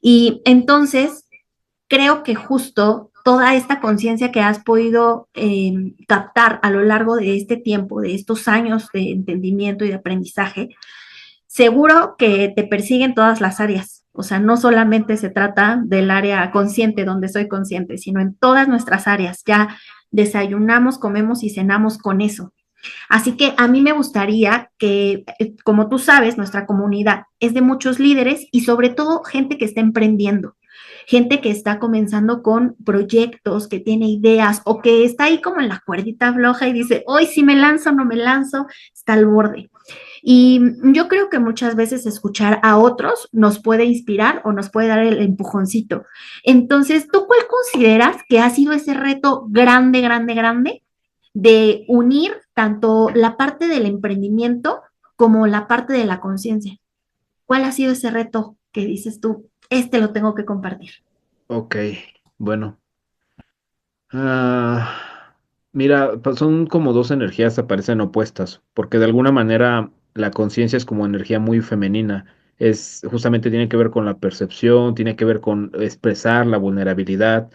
S3: Y entonces creo que justo toda esta conciencia que has podido captar a lo largo de este tiempo, de estos años de entendimiento y de aprendizaje, seguro que te persiguen todas las áreas. O sea, no solamente se trata del área consciente, donde soy consciente, sino en todas nuestras áreas. Ya desayunamos, comemos y cenamos con eso. Así que a mí me gustaría que, como tú sabes, nuestra comunidad es de muchos líderes y sobre todo gente que está emprendiendo, gente que está comenzando con proyectos, que tiene ideas o que está ahí como en la cuerdita floja y dice, hoy sí me lanzo, no me lanzo, está al borde. Y yo creo que muchas veces escuchar a otros nos puede inspirar o nos puede dar el empujoncito. Entonces, ¿tú cuál consideras que ha sido ese reto grande, grande, grande de unir tanto la parte del emprendimiento como la parte de la conciencia? ¿Cuál ha sido ese reto que dices tú, este lo tengo que compartir?
S4: Ok, bueno. Ah, mira, pues son como dos energías aparecen opuestas, porque de alguna manera la conciencia es como energía muy femenina. Es justamente tiene que ver con la percepción, tiene que ver con expresar la vulnerabilidad.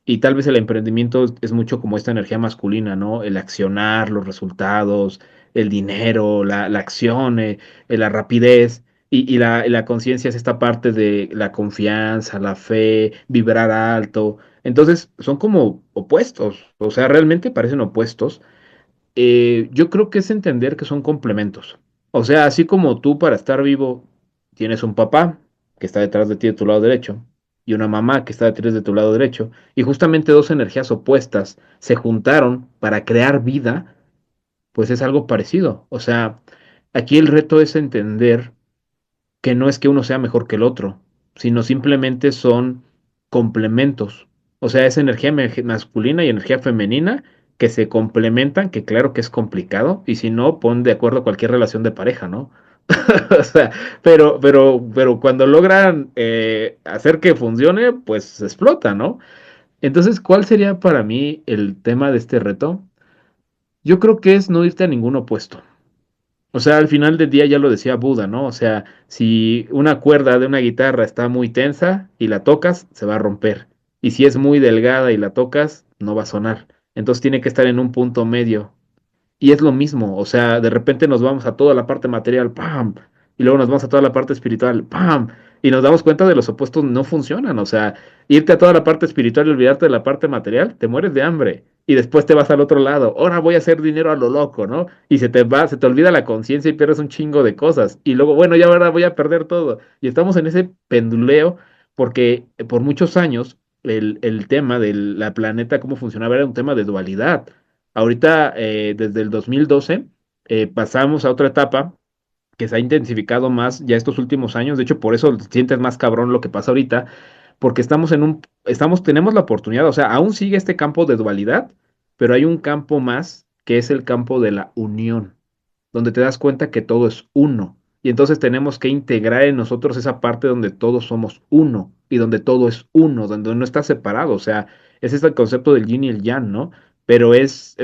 S4: Y tal vez el emprendimiento es mucho como esta energía masculina, ¿no? El accionar, los resultados, el dinero, la acción, la rapidez. Y la conciencia es esta parte de la confianza, la fe, vibrar alto. Entonces, son como opuestos, o sea, realmente parecen opuestos. Yo creo que es entender que son complementos. O sea, así como tú para estar vivo tienes un papá que está detrás de ti de tu lado derecho y una mamá que está detrás de tu lado derecho, y justamente dos energías opuestas se juntaron para crear vida, pues es algo parecido. O sea, aquí el reto es entender que no es que uno sea mejor que el otro, sino simplemente son complementos. O sea, es energía masculina y energía femenina que se complementan, que claro que es complicado, y si no, pon de acuerdo cualquier relación de pareja, ¿no? O sea, pero cuando logran hacer que funcione, pues explota, ¿no? Entonces, ¿cuál sería para mí el tema de este reto? Yo creo que es no irte a ningún opuesto. O sea, al final del día ya lo decía Buda, ¿no? O sea, si una cuerda de una guitarra está muy tensa y la tocas, se va a romper. Y si es muy delgada y la tocas, no va a sonar. Entonces tiene que estar en un punto medio. Y es lo mismo, o sea, de repente nos vamos a toda la parte material, ¡pam! Y luego nos vamos a toda la parte espiritual, ¡pam! Y nos damos cuenta de los opuestos no funcionan, o sea, irte a toda la parte espiritual y olvidarte de la parte material, te mueres de hambre. Y después te vas al otro lado, ahora voy a hacer dinero a lo loco, ¿no? Y se te olvida la conciencia y pierdes un chingo de cosas. Y luego, bueno, ya ahora voy a perder todo. Y estamos en ese penduleo porque por muchos años el tema de la planeta, cómo funcionaba, era un tema de dualidad. Ahorita, desde el 2012, pasamos a otra etapa que se ha intensificado más ya estos últimos años. De hecho, por eso sientes más cabrón lo que pasa ahorita, porque tenemos la oportunidad, o sea, aún sigue este campo de dualidad, pero hay un campo más que es el campo de la unión, donde te das cuenta que todo es uno. Y entonces tenemos que integrar en nosotros esa parte donde todos somos uno y donde todo es uno, donde no está separado. O sea, ese es el concepto del yin y el yang, ¿no? Pero es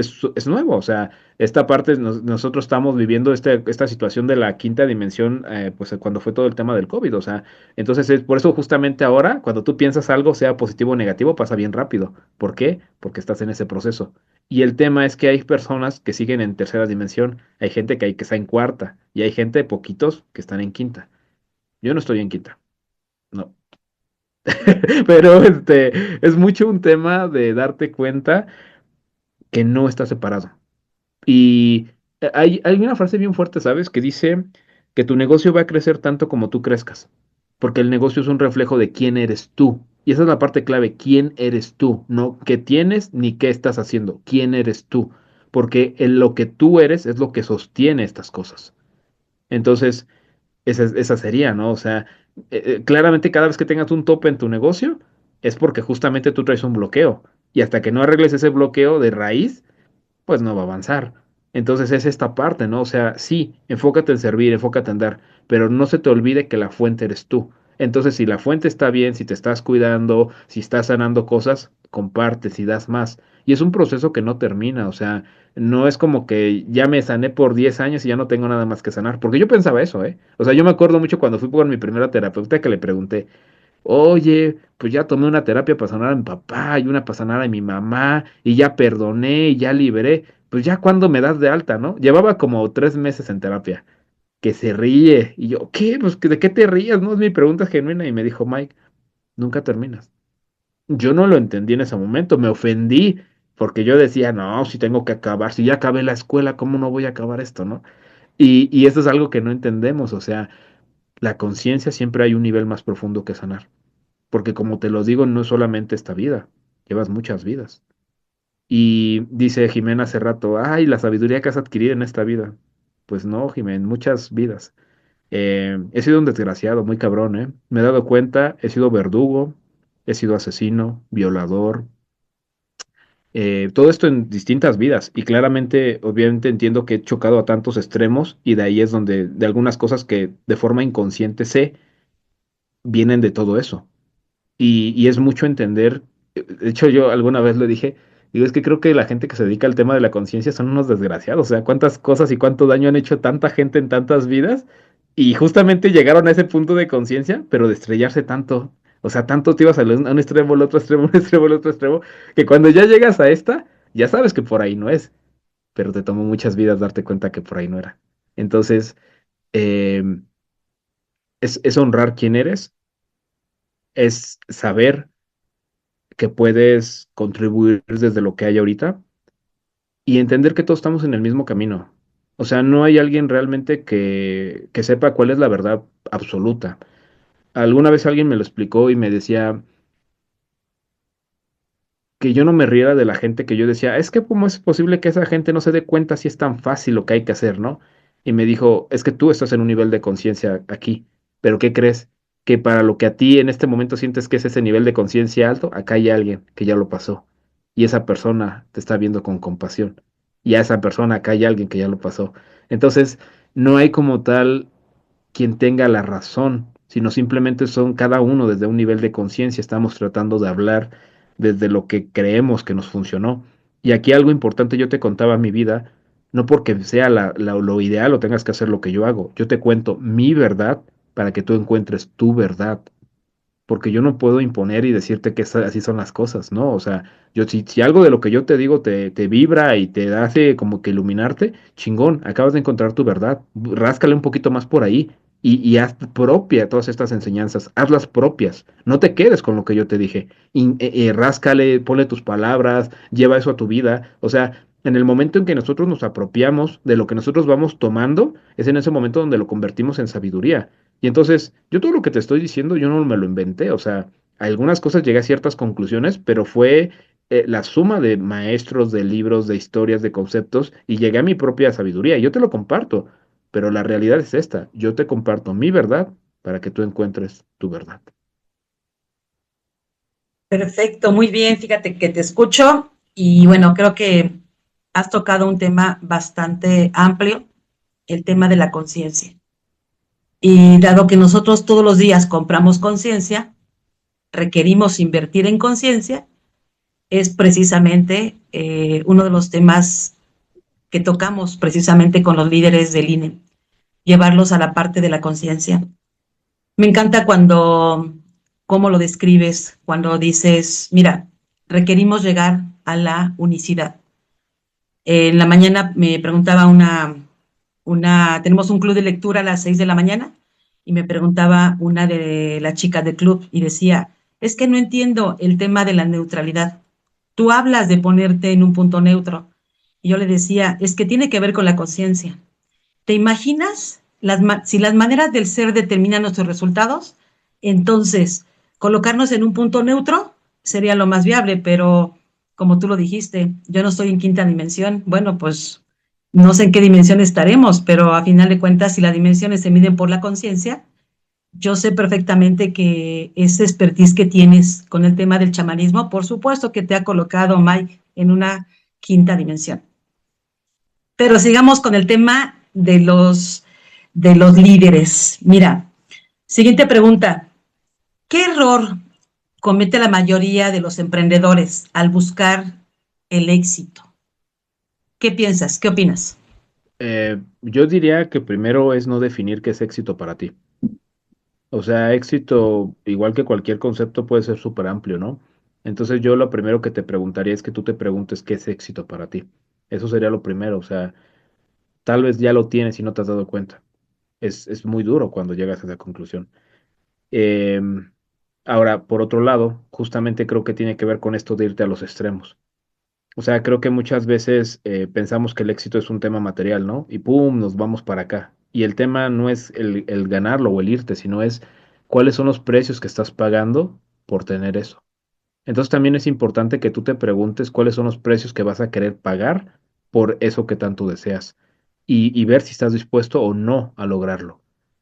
S4: nuevo, o sea, esta parte, nosotros estamos viviendo esta situación de la quinta dimensión, pues cuando fue todo el tema del COVID, o sea, entonces es por eso justamente ahora, cuando tú piensas algo, sea positivo o negativo, pasa bien rápido. ¿Por qué? Porque estás en ese proceso. Y el tema es que hay personas que siguen en tercera dimensión, hay gente que está en cuarta, y hay gente, poquitos, que están en quinta. Yo no estoy en quinta, no. Pero es mucho un tema de darte cuenta que no está separado. Y hay una frase bien fuerte, ¿sabes? Que dice que tu negocio va a crecer tanto como tú crezcas, porque el negocio es un reflejo de quién eres tú. Y esa es la parte clave, quién eres tú, no qué tienes ni qué estás haciendo, quién eres tú, porque lo que tú eres es lo que sostiene estas cosas. Entonces, esa sería, ¿no? O sea, claramente cada vez que tengas un tope en tu negocio, es porque justamente tú traes un bloqueo. Y hasta que no arregles ese bloqueo de raíz, pues no va a avanzar. Entonces es esta parte, ¿no? O sea, sí, enfócate en servir, enfócate en dar, pero no se te olvide que la fuente eres tú. Entonces, si la fuente está bien, si te estás cuidando, si estás sanando cosas, compartes y das más. Y es un proceso que no termina, o sea, no es como que ya me sané por 10 años y ya no tengo nada más que sanar, porque yo pensaba eso, ¿eh? O sea, yo me acuerdo mucho cuando fui con mi primera terapeuta que le pregunté, oye, pues ya tomé una terapia para sanar a mi papá y una para sanar a mi mamá y ya perdoné y ya liberé, pues ya cuando me das de alta, ¿no? Llevaba como 3 meses en terapia, que se ríe y yo, ¿qué? Pues ¿de qué te rías? No es mi pregunta genuina y me dijo, Mike, nunca terminas. Yo no lo entendí en ese momento, me ofendí porque yo decía, no, si tengo que acabar, si ya acabé la escuela, ¿cómo no voy a acabar esto, no? Y eso es algo que no entendemos, o sea, la conciencia siempre hay un nivel más profundo que sanar, porque como te lo digo, no es solamente esta vida, llevas muchas vidas. Y dice Jimena hace rato, ay, la sabiduría que has adquirido en esta vida. Pues no, Jimena, muchas vidas. He sido un desgraciado, muy cabrón, ¿eh? Me he dado cuenta, he sido verdugo, he sido asesino, violador, todo esto en distintas vidas. Y claramente, obviamente entiendo que he chocado a tantos extremos y de ahí es donde de algunas cosas que de forma inconsciente sé, vienen de todo eso. Y es mucho entender, de hecho yo alguna vez lo dije, digo, es que creo que la gente que se dedica al tema de la conciencia son unos desgraciados, o sea, cuántas cosas y cuánto daño han hecho tanta gente en tantas vidas y justamente llegaron a ese punto de conciencia, pero de estrellarse tanto, o sea, tanto te ibas a un extremo, al otro extremo, un extremo, al otro extremo, que cuando ya llegas a esta, ya sabes que por ahí no es, pero te tomó muchas vidas darte cuenta que por ahí no era. Entonces, eh, es honrar quién eres, es saber que puedes contribuir desde lo que hay ahorita y entender que todos estamos en el mismo camino. O sea, no hay alguien realmente que sepa cuál es la verdad absoluta. Alguna vez alguien me lo explicó y me decía que yo no me riera de la gente que yo decía, es que cómo es posible que esa gente no se dé cuenta si es tan fácil lo que hay que hacer, ¿no? Y me dijo, es que tú estás en un nivel de conciencia aquí, pero ¿qué crees? Que para lo que a ti en este momento sientes que es ese nivel de conciencia alto, acá hay alguien que ya lo pasó y esa persona te está viendo con compasión y a esa persona acá hay alguien que ya lo pasó. Entonces, no hay como tal quien tenga la razón, sino simplemente son cada uno desde un nivel de conciencia, estamos tratando de hablar desde lo que creemos que nos funcionó. Y aquí algo importante, yo te contaba mi vida, no porque sea lo ideal o tengas que hacer lo que yo hago, yo te cuento mi verdad para que tú encuentres tu verdad porque yo no puedo imponer y decirte que así son las cosas, ¿no? O sea, yo si algo de lo que yo te digo te vibra y te hace como que iluminarte, chingón, acabas de encontrar tu verdad, ráscale un poquito más por ahí y haz propia todas estas enseñanzas, hazlas propias, no te quedes con lo que yo te dije, ráscale, ponle tus palabras, lleva eso a tu vida, o sea, en el momento en que nosotros nos apropiamos de lo que nosotros vamos tomando, es en ese momento donde lo convertimos en sabiduría. Y entonces, yo todo lo que te estoy diciendo, yo no me lo inventé, o sea, algunas cosas llegué a ciertas conclusiones, pero fue la suma de maestros, de libros, de historias, de conceptos, y llegué a mi propia sabiduría, y yo te lo comparto, pero la realidad es esta, yo te comparto mi verdad para que tú encuentres tu verdad.
S2: Perfecto, muy bien, fíjate que te escucho y bueno, creo que has tocado un tema bastante amplio, el tema de la conciencia. Y dado que nosotros todos los días compramos conciencia, requerimos invertir en conciencia, es precisamente uno de los temas que tocamos precisamente con los líderes del INE, llevarlos a la parte de la conciencia. Me encanta cómo lo describes, cuando dices, mira, requerimos llegar a la unicidad. En la mañana me preguntaba tenemos un club de lectura a las 6 de la mañana y me preguntaba una de las chicas del club y decía, es que no entiendo el tema de la neutralidad. Tú hablas de ponerte en un punto neutro. Y yo le decía, es que tiene que ver con la conciencia. ¿Te imaginas si las maneras del ser determinan nuestros resultados? Entonces, colocarnos en un punto neutro sería lo más viable, pero como tú lo dijiste, yo no estoy en quinta dimensión. Bueno, pues no sé en qué dimensión estaremos, pero a final de cuentas, si las dimensiones se miden por la conciencia, yo sé perfectamente que ese expertise que tienes con el tema del chamanismo, por supuesto que te ha colocado, Mike, en una quinta dimensión. Pero sigamos con el tema de los líderes. Mira, siguiente pregunta. ¿Qué error comete la mayoría de los emprendedores al buscar el éxito? ¿Qué piensas? ¿Qué opinas?
S4: Yo diría que primero es no definir qué es éxito para ti. O sea, éxito, igual que cualquier concepto, puede ser súper amplio, ¿no? Entonces yo lo primero que te preguntaría es que tú te preguntes qué es éxito para ti. Eso sería lo primero. O sea, tal vez ya lo tienes y no te has dado cuenta. Es muy duro cuando llegas a esa conclusión. Em, Ahora, por otro lado, justamente creo que tiene que ver con esto de irte a los extremos. O sea, creo que muchas veces pensamos que el éxito es un tema material, ¿no? Y ¡pum! Nos vamos para acá. Y el tema no es el ganarlo o el irte, sino es cuáles son los precios que estás pagando por tener eso. Entonces también es importante que tú te preguntes cuáles son los precios que vas a querer pagar por eso que tanto deseas y ver si estás dispuesto o no a lograrlo.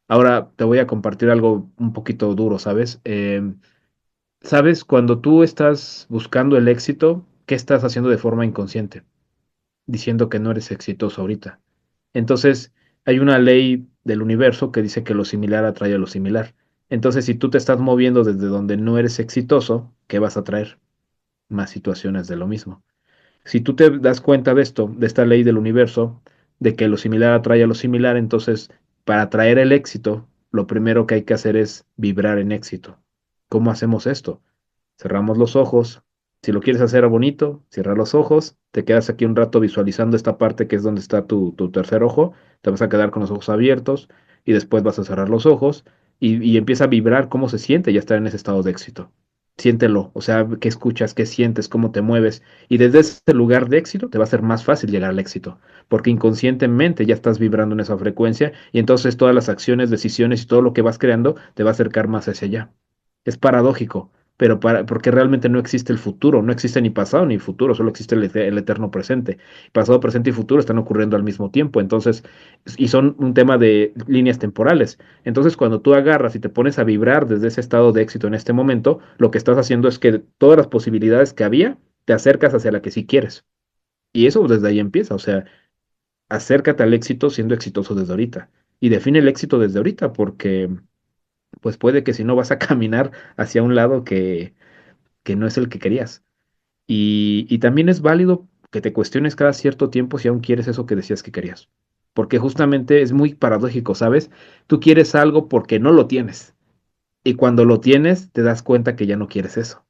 S4: Ahora te voy a compartir algo un poquito duro, ¿sabes? ¿Sabes? Cuando tú estás buscando el éxito, ¿qué estás haciendo de forma inconsciente? Diciendo que no eres exitoso ahorita. Entonces, hay una ley del universo que dice que lo similar atrae a lo similar. Entonces, si tú te estás moviendo desde donde no eres exitoso, ¿qué vas a traer? Más situaciones de lo mismo. Si tú te das cuenta de esto, de esta ley del universo, de que lo similar atrae a lo similar, entonces, para atraer el éxito, lo primero que hay que hacer es vibrar en éxito. ¿Cómo hacemos esto? Cerramos los ojos. Si lo quieres hacer bonito, cierra los ojos, te quedas aquí un rato visualizando esta parte que es donde está tu tercer ojo, te vas a quedar con los ojos abiertos y después vas a cerrar los ojos y empieza a vibrar cómo se siente ya estar en ese estado de éxito. Siéntelo, o sea, qué escuchas, qué sientes, cómo te mueves. Y desde ese lugar de éxito te va a ser más fácil llegar al éxito, porque inconscientemente ya estás vibrando en esa frecuencia y entonces todas las acciones, decisiones y todo lo que vas creando te va a acercar más hacia allá. Es paradójico, pero porque realmente no existe el futuro, no existe ni pasado ni futuro, solo existe el eterno presente. Pasado, presente y futuro están ocurriendo al mismo tiempo, entonces, y son un tema de líneas temporales. Entonces, cuando tú agarras y te pones a vibrar desde ese estado de éxito en este momento, lo que estás haciendo es que todas las posibilidades que había, te acercas hacia la que sí quieres. Y eso desde ahí empieza, o sea, acércate al éxito siendo exitoso desde ahorita. Y define el éxito desde ahorita, porque pues puede que si no vas a caminar hacia un lado que no es el que querías. Y también es válido que te cuestiones cada cierto tiempo si aún quieres eso que decías que querías. Porque justamente es muy paradójico, ¿sabes? Tú quieres algo porque no lo tienes. Y cuando lo tienes, te das cuenta que ya no quieres eso.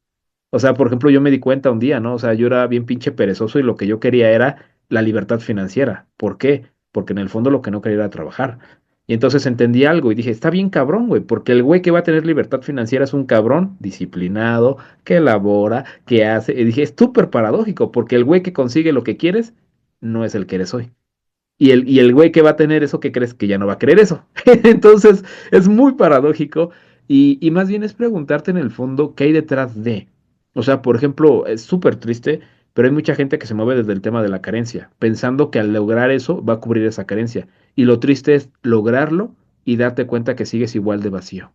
S4: O sea, por ejemplo, yo me di cuenta un día, ¿no? O sea, yo era bien pinche perezoso y lo que yo quería era la libertad financiera. ¿Por qué? Porque en el fondo lo que no quería era trabajar. Y entonces entendí algo y dije, está bien cabrón, güey, porque el güey que va a tener libertad financiera es un cabrón disciplinado, que elabora, que hace. Y dije, es súper paradójico, porque el güey que consigue lo que quieres no es el que eres hoy. Y el güey que va a tener eso, que crees que ya no va a querer eso. Entonces, es muy paradójico y más bien es preguntarte en el fondo qué hay detrás de. O sea, por ejemplo, es súper triste, pero hay mucha gente que se mueve desde el tema de la carencia, pensando que al lograr eso va a cubrir esa carencia. Y lo triste es lograrlo y darte cuenta que sigues igual de vacío.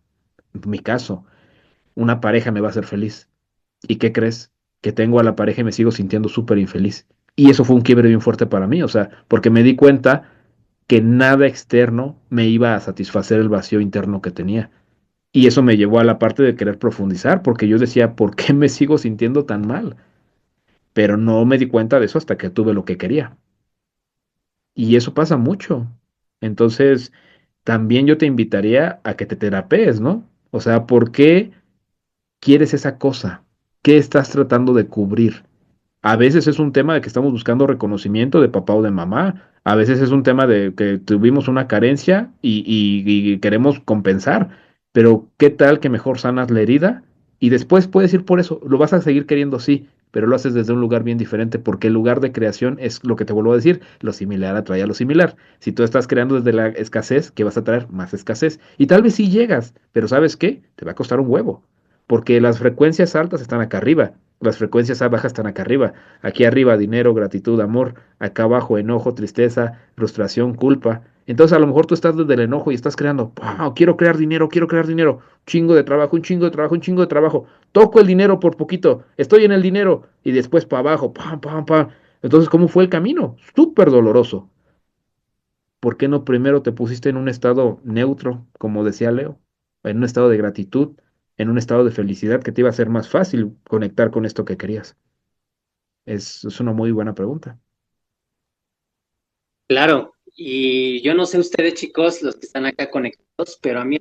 S4: En mi caso, una pareja me va a hacer feliz. ¿Y qué crees? Que tengo a la pareja y me sigo sintiendo súper infeliz. Y eso fue un quiebre bien fuerte para mí, o sea, porque me di cuenta que nada externo me iba a satisfacer el vacío interno que tenía. Y eso me llevó a la parte de querer profundizar, porque yo decía, ¿por qué me sigo sintiendo tan mal? Pero no me di cuenta de eso hasta que tuve lo que quería. Y eso pasa mucho. Entonces, también yo te invitaría a que te terapees, ¿no? O sea, ¿por qué quieres esa cosa? ¿Qué estás tratando de cubrir? A veces es un tema de que estamos buscando reconocimiento de papá o de mamá. A veces es un tema de que tuvimos una carencia y queremos compensar. Pero ¿qué tal que mejor sanas la herida? Y después puedes ir por eso. Lo vas a seguir queriendo, sí, pero lo haces desde un lugar bien diferente porque el lugar de creación es lo que te vuelvo a decir. Lo similar atrae a lo similar. Si tú estás creando desde la escasez, ¿qué vas a traer? Más escasez. Y tal vez sí llegas, pero ¿sabes qué? Te va a costar un huevo. Porque las frecuencias altas están acá arriba, las frecuencias bajas están acá arriba. Aquí arriba, dinero, gratitud, amor. Acá abajo, enojo, tristeza, frustración, culpa. Entonces, a lo mejor tú estás desde el enojo y estás creando, wow, quiero crear dinero. Chingo de trabajo, un chingo de trabajo, un chingo de trabajo. Toco el dinero por poquito, estoy en el dinero. Y después para abajo, pam, pam, pam. Entonces, ¿cómo fue el camino? Súper doloroso. ¿Por qué no primero te pusiste en un estado neutro, como decía Leo? En un estado de gratitud. en un estado de felicidad que te iba a ser más fácil conectar con esto que querías? Es una muy buena pregunta.
S1: Claro, y yo no sé ustedes chicos, los que están acá conectados, pero a mí,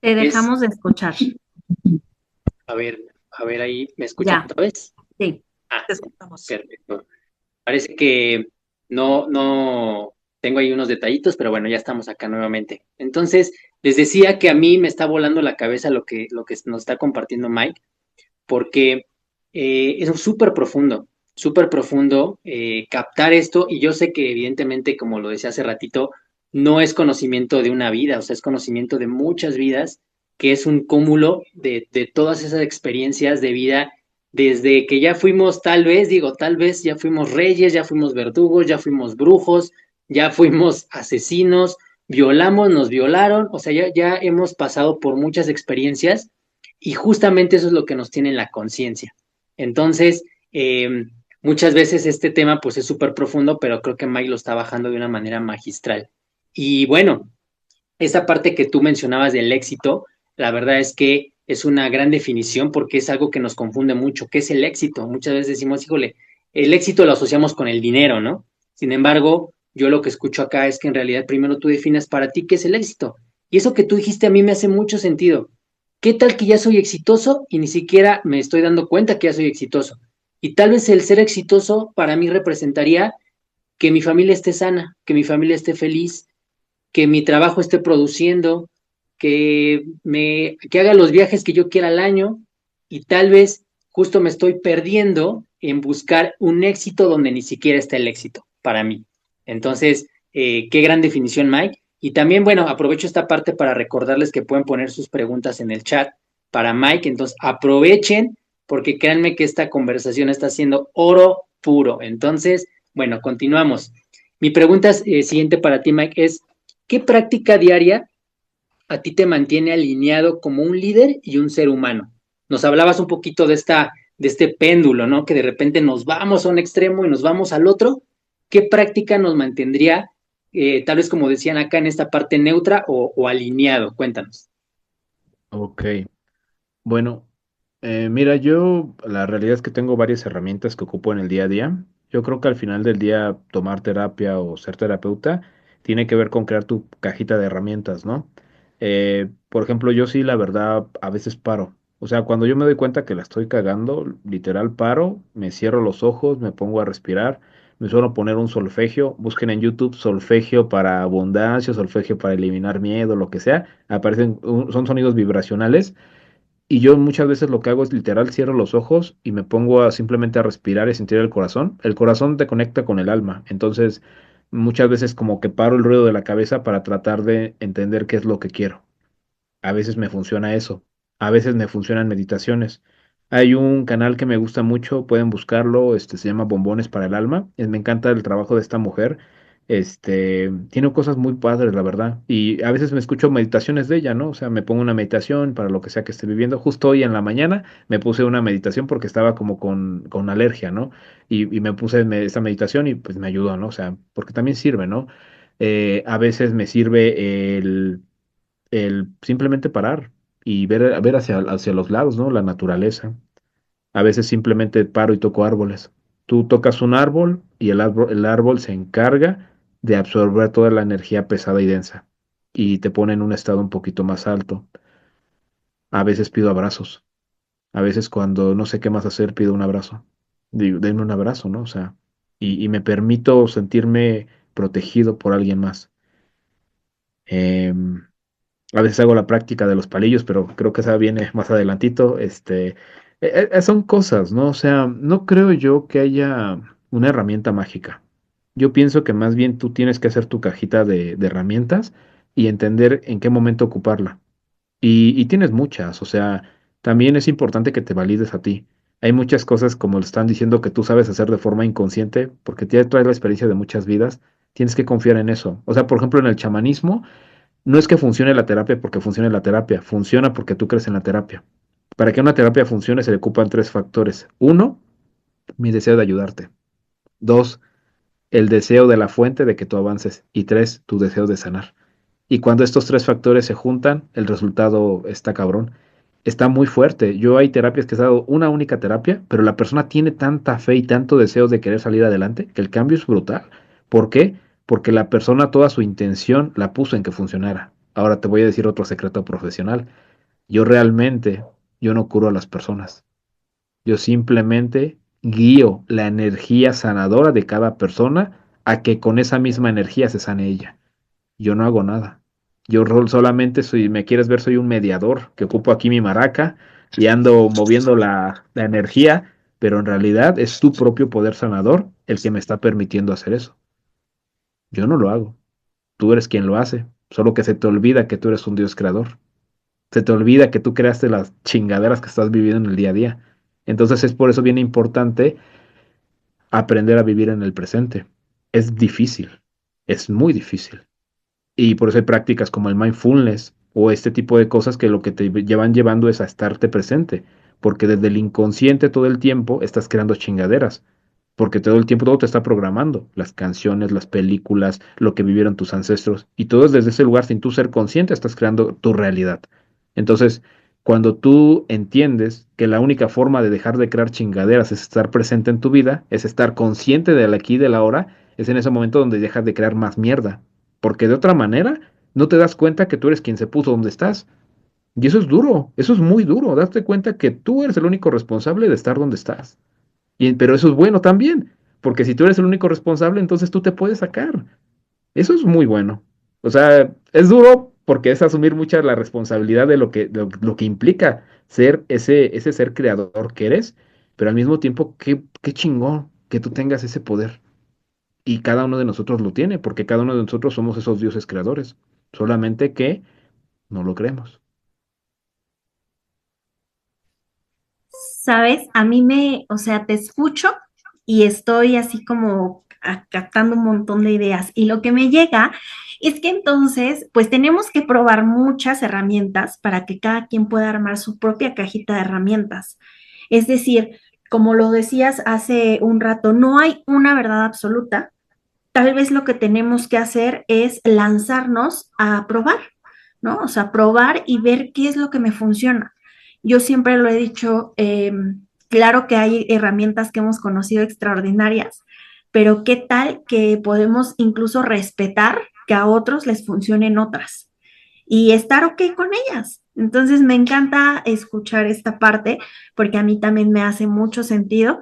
S3: Te
S1: es,
S3: dejamos de escuchar.
S1: a ver, a ver ahí, ¿me escuchan
S3: Ya,
S1: otra vez?
S3: sí.
S1: Ah,
S2: Te escuchamos.
S1: perfecto. Parece que no tengo ahí unos detallitos, pero bueno, ya estamos acá nuevamente. Entonces, les decía que a mí me está volando la cabeza lo que nos está compartiendo Mike, porque es súper profundo captar esto, y yo sé que evidentemente, como lo decía hace ratito, no es conocimiento de una vida, o sea, es conocimiento de muchas vidas, que es un cúmulo de todas esas experiencias de vida, desde que ya fuimos, tal vez, digo, tal vez ya fuimos reyes, ya fuimos verdugos, ya fuimos brujos, ya fuimos asesinos, violamos, nos violaron, o sea, ya hemos pasado por muchas experiencias y justamente eso es lo que nos tiene en la conciencia. Entonces, muchas veces este tema pues es súper profundo, pero creo que Mike lo está bajando de una manera magistral. Y bueno, esa parte que tú mencionabas del éxito, la verdad es que es una gran definición porque es algo que nos confunde mucho. ¿Qué es el éxito? Muchas veces decimos, híjole, el éxito lo asociamos con el dinero, ¿no? Sin embargo, yo lo que escucho acá es que en realidad primero tú defines para ti qué es el éxito. Y eso que tú dijiste a mí me hace mucho sentido. ¿Qué tal que ya soy exitoso y ni siquiera me estoy dando cuenta que ya soy exitoso? Y tal vez el ser exitoso para mí representaría que mi familia esté sana, que mi familia esté feliz, que mi trabajo esté produciendo, que haga los viajes que yo quiera al año, y tal vez justo me estoy perdiendo en buscar un éxito donde ni siquiera está el éxito para mí. Entonces, qué gran definición, Mike. Y también, bueno, aprovecho esta parte para recordarles que pueden poner sus preguntas en el chat para Mike. Entonces, aprovechen porque créanme que esta conversación está siendo oro puro. Entonces, bueno, continuamos. Mi pregunta siguiente para ti, Mike, es, ¿qué práctica diaria a ti te mantiene alineado como un líder y un ser humano? Nos hablabas un poquito de este péndulo, ¿no? Que de repente nos vamos a un extremo y nos vamos al otro. ¿Qué práctica nos mantendría, tal vez como decían acá, en esta parte neutra o alineado? Cuéntanos.
S4: Ok, bueno, mira, yo la realidad es que tengo varias herramientas que ocupo en el día a día. Yo creo que al final del día tomar terapia o ser terapeuta tiene que ver con crear tu cajita de herramientas, ¿no? Por ejemplo, yo sí, la verdad, a veces paro. O sea, cuando yo me doy cuenta que la estoy cagando, literal paro, me cierro los ojos, me pongo a respirar, me suelo poner un solfegio. Busquen en YouTube solfegio para abundancia, solfegio para eliminar miedo, lo que sea. Aparecen, son sonidos vibracionales y yo muchas veces lo que hago es literal cierro los ojos y me pongo a simplemente a respirar y sentir el corazón. El corazón te conecta con el alma. Entonces, muchas veces como que paro el ruido de la cabeza para tratar de entender qué es lo que quiero. A veces me funciona eso. A veces me funcionan meditaciones. Hay un canal que me gusta mucho, pueden buscarlo, se llama Bombones para el Alma. Me encanta el trabajo de esta mujer. Tiene cosas muy padres, la verdad. Y a veces me escucho meditaciones de ella, ¿no? O sea, me pongo una meditación para lo que sea que esté viviendo. Justo hoy en la mañana me puse una meditación porque estaba como con alergia, ¿no? Y me puse esa meditación y pues me ayudó, ¿no? O sea, porque también sirve, ¿no? A veces me sirve el simplemente parar y ver hacia los lados, ¿no? La naturaleza. A veces simplemente paro y toco árboles. Tú tocas un árbol y el árbol se encarga de absorber toda la energía pesada y densa y te pone en un estado un poquito más alto. A veces pido abrazos. A veces cuando no sé qué más hacer, pido un abrazo. Digo, denme un abrazo, ¿no? O sea, y me permito sentirme protegido por alguien más. Em, A veces hago la práctica de los palillos, pero creo que esa viene más adelantito. Son cosas, ¿no? O sea, no creo yo que haya una herramienta mágica. Yo pienso que más bien tú tienes que hacer tu cajita de herramientas y entender en qué momento ocuparla. Y tienes muchas, o sea, también es importante que te valides a ti. Hay muchas cosas, como le están diciendo, que tú sabes hacer de forma inconsciente, porque ya traes la experiencia de muchas vidas. Tienes que confiar en eso. O sea, por ejemplo, en el chamanismo. No es que funcione la terapia porque funcione la terapia, funciona porque tú crees en la terapia. Para que una terapia funcione se le ocupan tres factores. Uno, mi deseo de ayudarte. Dos, el deseo de la fuente de que tú avances y tres, tu deseo de sanar. Y cuando estos tres factores se juntan, el resultado está cabrón. Está muy fuerte. Yo hay terapias que he dado una única terapia, pero la persona tiene tanta fe y tanto deseo de querer salir adelante que el cambio es brutal. ¿Por qué? Porque la persona toda su intención la puso en que funcionara. Ahora te voy a decir otro secreto profesional. Yo realmente, yo no curo a las personas. Yo simplemente guío la energía sanadora de cada persona a que con esa misma energía se sane ella. Yo no hago nada. Solamente soy, me quieres ver, soy un mediador que ocupo aquí mi maraca y ando moviendo la energía, pero en realidad es tu propio poder sanador el que me está permitiendo hacer eso. Yo no lo hago. Tú eres quien lo hace, solo que se te olvida que tú eres un Dios creador. Se te olvida que tú creaste las chingaderas que estás viviendo en el día a día. Entonces es por eso bien importante aprender a vivir en el presente. Es difícil, es muy difícil. Y por eso hay prácticas como el mindfulness o este tipo de cosas que lo que te llevan llevando es a estarte presente, porque desde el inconsciente todo el tiempo estás creando chingaderas, porque todo el tiempo todo te está programando, las canciones, las películas, lo que vivieron tus ancestros, y todo es desde ese lugar sin tú ser consciente, estás creando tu realidad. Entonces, cuando tú entiendes que la única forma de dejar de crear chingaderas es estar presente en tu vida, es estar consciente del aquí y del ahora, es en ese momento donde dejas de crear más mierda, porque de otra manera no te das cuenta que tú eres quien se puso donde estás. Y eso es duro, eso es muy duro, darte cuenta que tú eres el único responsable de estar donde estás. Pero eso es bueno también, porque si tú eres el único responsable, entonces tú te puedes sacar. Eso es muy bueno. O sea, es duro porque es asumir mucha la responsabilidad de lo que implica ser ese ser creador que eres, pero al mismo tiempo, qué chingón que tú tengas ese poder. Y cada uno de nosotros lo tiene, porque cada uno de nosotros somos esos dioses creadores. Solamente que no lo creemos.
S3: ¿Sabes? A mí o sea, te escucho y estoy así como captando un montón de ideas. Y lo que me llega es que entonces, pues tenemos que probar muchas herramientas para que cada quien pueda armar su propia cajita de herramientas. Es decir, como lo decías hace un rato, no hay una verdad absoluta. Tal vez lo que tenemos que hacer es lanzarnos a probar, ¿no? O sea, probar y ver qué es lo que me funciona. Yo siempre lo he dicho, claro que hay herramientas que hemos conocido extraordinarias, pero ¿qué tal que podemos incluso respetar que a otros les funcionen otras y estar ok con ellas? Entonces me encanta escuchar esta parte porque a mí también me hace mucho sentido.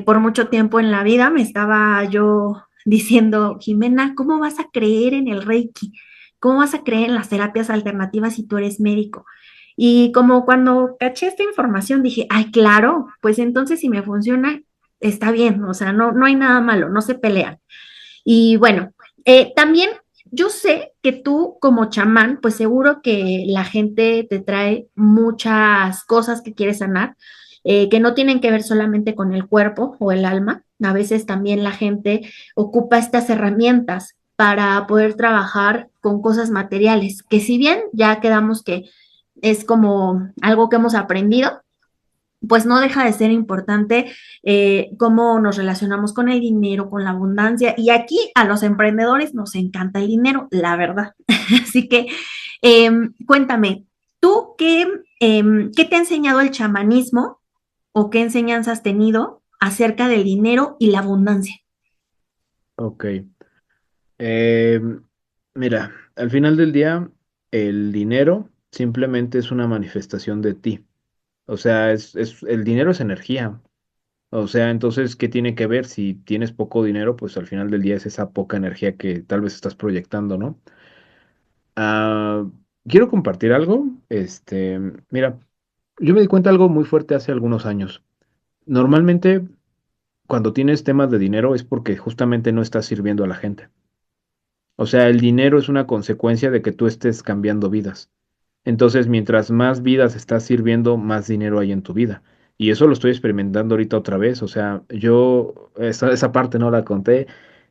S3: Por mucho tiempo en la vida me estaba yo diciendo, Jimena, ¿cómo vas a creer en el Reiki? ¿Cómo vas a creer en las terapias alternativas si tú eres médico? Y como cuando caché esta información dije, ay, claro, pues entonces si me funciona, está bien, o sea, no hay nada malo, no se pelean. Y bueno, también yo sé que tú como chamán, pues seguro que la gente te trae muchas cosas que quieres sanar, que no tienen que ver solamente con el cuerpo o el alma. A veces también la gente ocupa estas herramientas para poder trabajar con cosas materiales, que si bien ya quedamos que es como algo que hemos aprendido, pues no deja de ser importante cómo nos relacionamos con el dinero, con la abundancia. Y aquí a los emprendedores nos encanta el dinero, la verdad. Así que cuéntame, ¿tú qué te ha enseñado el chamanismo o qué enseñanzas has tenido acerca del dinero y la abundancia?
S4: Ok. Eh, Mira, al final del día, el dinero simplemente es una manifestación de ti. O sea, el dinero es energía. O sea, entonces, ¿qué tiene que ver? Si tienes poco dinero, pues al final del día es esa poca energía que tal vez estás proyectando, ¿no? Ah, quiero compartir algo. Mira, yo me di cuenta de algo muy fuerte hace algunos años. Normalmente, cuando tienes temas de dinero es porque justamente no estás sirviendo a la gente. O sea, el dinero es una consecuencia de que tú estés cambiando vidas. Entonces, mientras más vidas estás sirviendo, más dinero hay en tu vida. Y eso lo estoy experimentando ahorita otra vez. O sea, esa parte no la conté.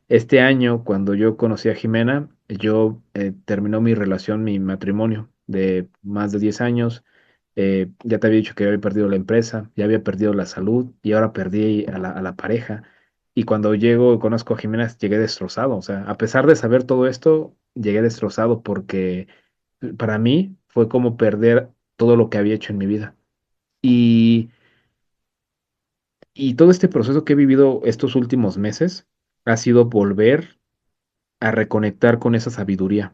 S4: Este año, cuando yo conocí a Jimena, yo terminó mi relación, mi matrimonio de más de 10 años. Ya te había dicho que había perdido la empresa, ya había perdido la salud y ahora perdí a la pareja. Y cuando llego, conozco a Jimena, llegué destrozado. O sea, a pesar de saber todo esto, llegué destrozado porque para mí fue como perder todo lo que había hecho en mi vida. Y, y todo este proceso que he vivido estos últimos meses ha sido volver a reconectar con esa sabiduría.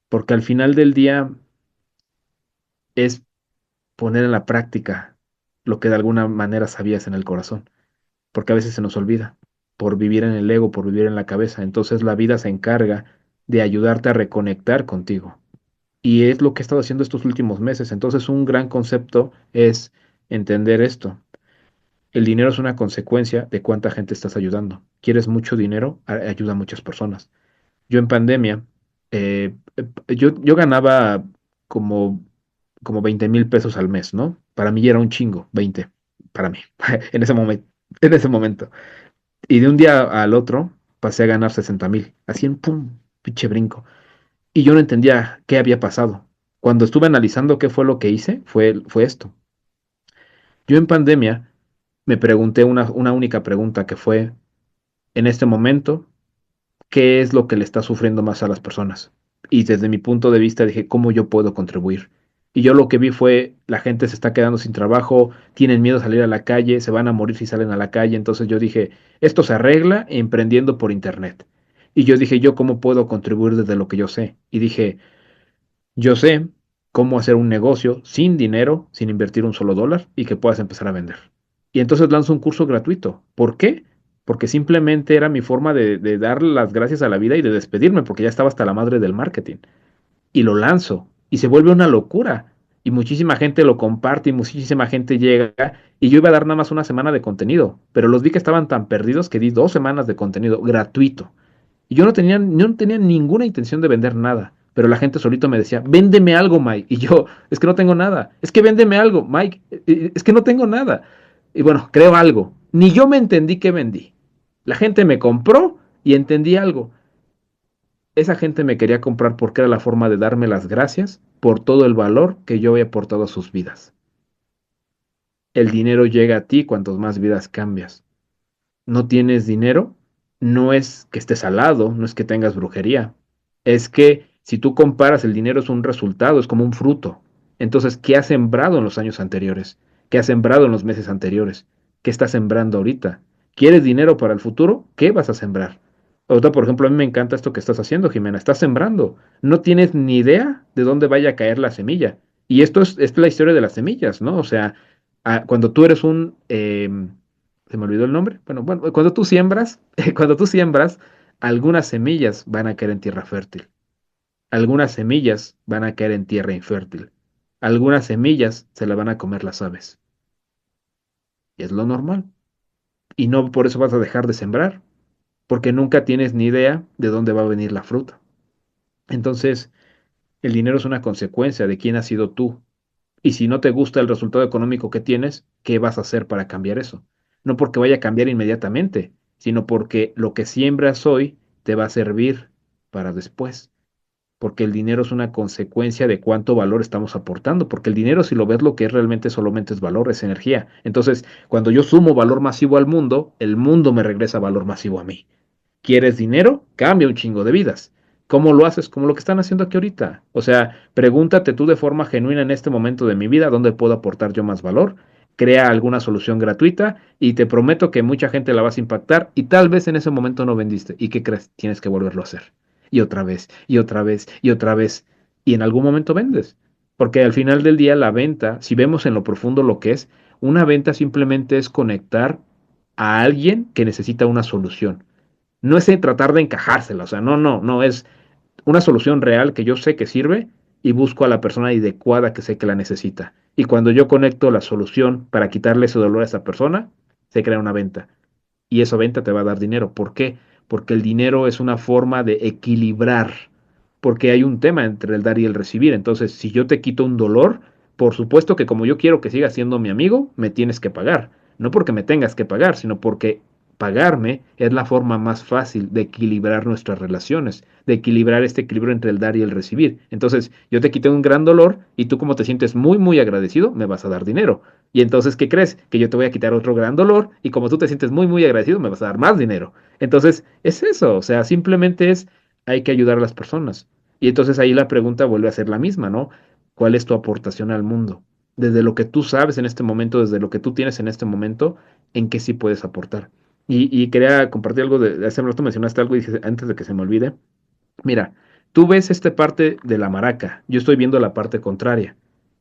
S4: Porque al final del día es poner en la práctica lo que de alguna manera sabías en el corazón. Porque a veces se nos olvida por vivir en el ego, por vivir en la cabeza. Entonces la vida se encarga de ayudarte a reconectar contigo. Y es lo que he estado haciendo estos últimos meses. Entonces un gran concepto es entender esto. El dinero es una consecuencia de cuánta gente estás ayudando. ¿Quieres mucho dinero? Ayuda a muchas personas. Yo en pandemia, yo ganaba como, como 20,000 pesos al mes, ¿no? Para mí ya era un chingo, 20, para mí, en ese momento. Y de un día al otro pasé a ganar 60,000, así en pum, pinche brinco. Y yo no entendía qué había pasado. Cuando estuve analizando qué fue lo que hice, fue esto. Yo en pandemia me pregunté una única pregunta que fue, en este momento, ¿qué es lo que le está sufriendo más a las personas? Y desde mi punto de vista dije, ¿cómo yo puedo contribuir? Y yo lo que vi fue, la gente se está quedando sin trabajo, tienen miedo a salir a la calle, se van a morir si salen a la calle. Entonces yo dije, esto se arregla emprendiendo por internet. Y yo dije, ¿yo cómo puedo contribuir desde lo que yo sé? Y dije, yo sé cómo hacer un negocio sin dinero, sin invertir un solo dólar y que puedas empezar a vender. Y entonces lanzo un curso gratuito. ¿Por qué? Porque simplemente era mi forma de dar las gracias a la vida y de despedirme, porque ya estaba hasta la madre del marketing. Y lo lanzo y se vuelve una locura. Y muchísima gente lo comparte y muchísima gente llega. Y yo iba a dar nada más una semana de contenido, pero los vi que estaban tan perdidos que di 2 semanas de contenido gratuito. Y yo no tenía ninguna intención de vender nada, pero la gente solito me decía, véndeme algo, Mike. Y yo, es que no tengo nada. Es que véndeme algo, Mike. Es que no tengo nada. Y bueno, creo algo. Ni yo me entendí que vendí. La gente me compró y entendí algo. Esa gente me quería comprar porque era la forma de darme las gracias por todo el valor que yo había aportado a sus vidas. El dinero llega a ti cuantos más vidas cambias. No tienes dinero, no es que estés al lado, no es que tengas brujería. Es que si tú comparas, el dinero es un resultado, es como un fruto. Entonces, ¿qué has sembrado en los años anteriores? ¿Qué has sembrado en los meses anteriores? ¿Qué estás sembrando ahorita? ¿Quieres dinero para el futuro? ¿Qué vas a sembrar? Ahorita, por ejemplo, a mí me encanta esto que estás haciendo, Jimena. Estás sembrando. No tienes ni idea de dónde vaya a caer la semilla. Y esto es la historia de las semillas, ¿no? O sea, cuando tú eres se me olvidó el nombre. Bueno, cuando tú siembras, cuando tú siembras, algunas semillas van a caer en tierra fértil. Algunas semillas van a caer en tierra infértil. Algunas semillas se las van a comer las aves. Y es lo normal. Y no por eso vas a dejar de sembrar, porque nunca tienes ni idea de dónde va a venir la fruta. Entonces, el dinero es una consecuencia de quién has sido tú. Y si no te gusta el resultado económico que tienes, ¿qué vas a hacer para cambiar eso? No porque vaya a cambiar inmediatamente, sino porque lo que siembras hoy te va a servir para después. Porque el dinero es una consecuencia de cuánto valor estamos aportando. Porque el dinero, si lo ves, lo que es realmente solamente es valor, es energía. Entonces, cuando yo sumo valor masivo al mundo, el mundo me regresa valor masivo a mí. ¿Quieres dinero? Cambia un chingo de vidas. ¿Cómo lo haces? Como lo que están haciendo aquí ahorita. O sea, pregúntate tú de forma genuina en este momento de mi vida, ¿dónde puedo aportar yo más valor? Crea alguna solución gratuita y te prometo que mucha gente la vas a impactar y tal vez en ese momento no vendiste. ¿Y qué crees? Tienes que volverlo a hacer. Y otra vez, y otra vez, y otra vez. Y en algún momento vendes. Porque al final del día la venta, si vemos en lo profundo lo que es, una venta simplemente es conectar a alguien que necesita una solución. No es tratar de encajársela, o sea, no, es una solución real que yo sé que sirve y busco a la persona adecuada que sé que la necesita. Y cuando yo conecto la solución para quitarle ese dolor a esa persona, se crea una venta. Y esa venta te va a dar dinero. ¿Por qué? Porque el dinero es una forma de equilibrar, porque hay un tema entre el dar y el recibir. Entonces, si yo te quito un dolor, por supuesto que como yo quiero que sigas siendo mi amigo, me tienes que pagar. No porque me tengas que pagar, sino porque pagarme es la forma más fácil de equilibrar nuestras relaciones, de equilibrar este equilibrio entre el dar y el recibir. Entonces, yo te quité un gran dolor y tú como te sientes muy, muy agradecido, me vas a dar dinero. Y entonces, ¿qué crees? Que yo te voy a quitar otro gran dolor y como tú te sientes muy, muy agradecido, me vas a dar más dinero. Entonces, es eso, o sea, simplemente es, hay que ayudar a las personas. Y entonces ahí la pregunta vuelve a ser la misma, ¿no? ¿Cuál es tu aportación al mundo? Desde lo que tú sabes en este momento, desde lo que tú tienes en este momento, ¿en qué sí puedes aportar? Y quería compartir algo de hace rato mencionaste algo y dije, antes de que se me olvide. Mira, tú ves esta parte de la maraca, yo estoy viendo la parte contraria.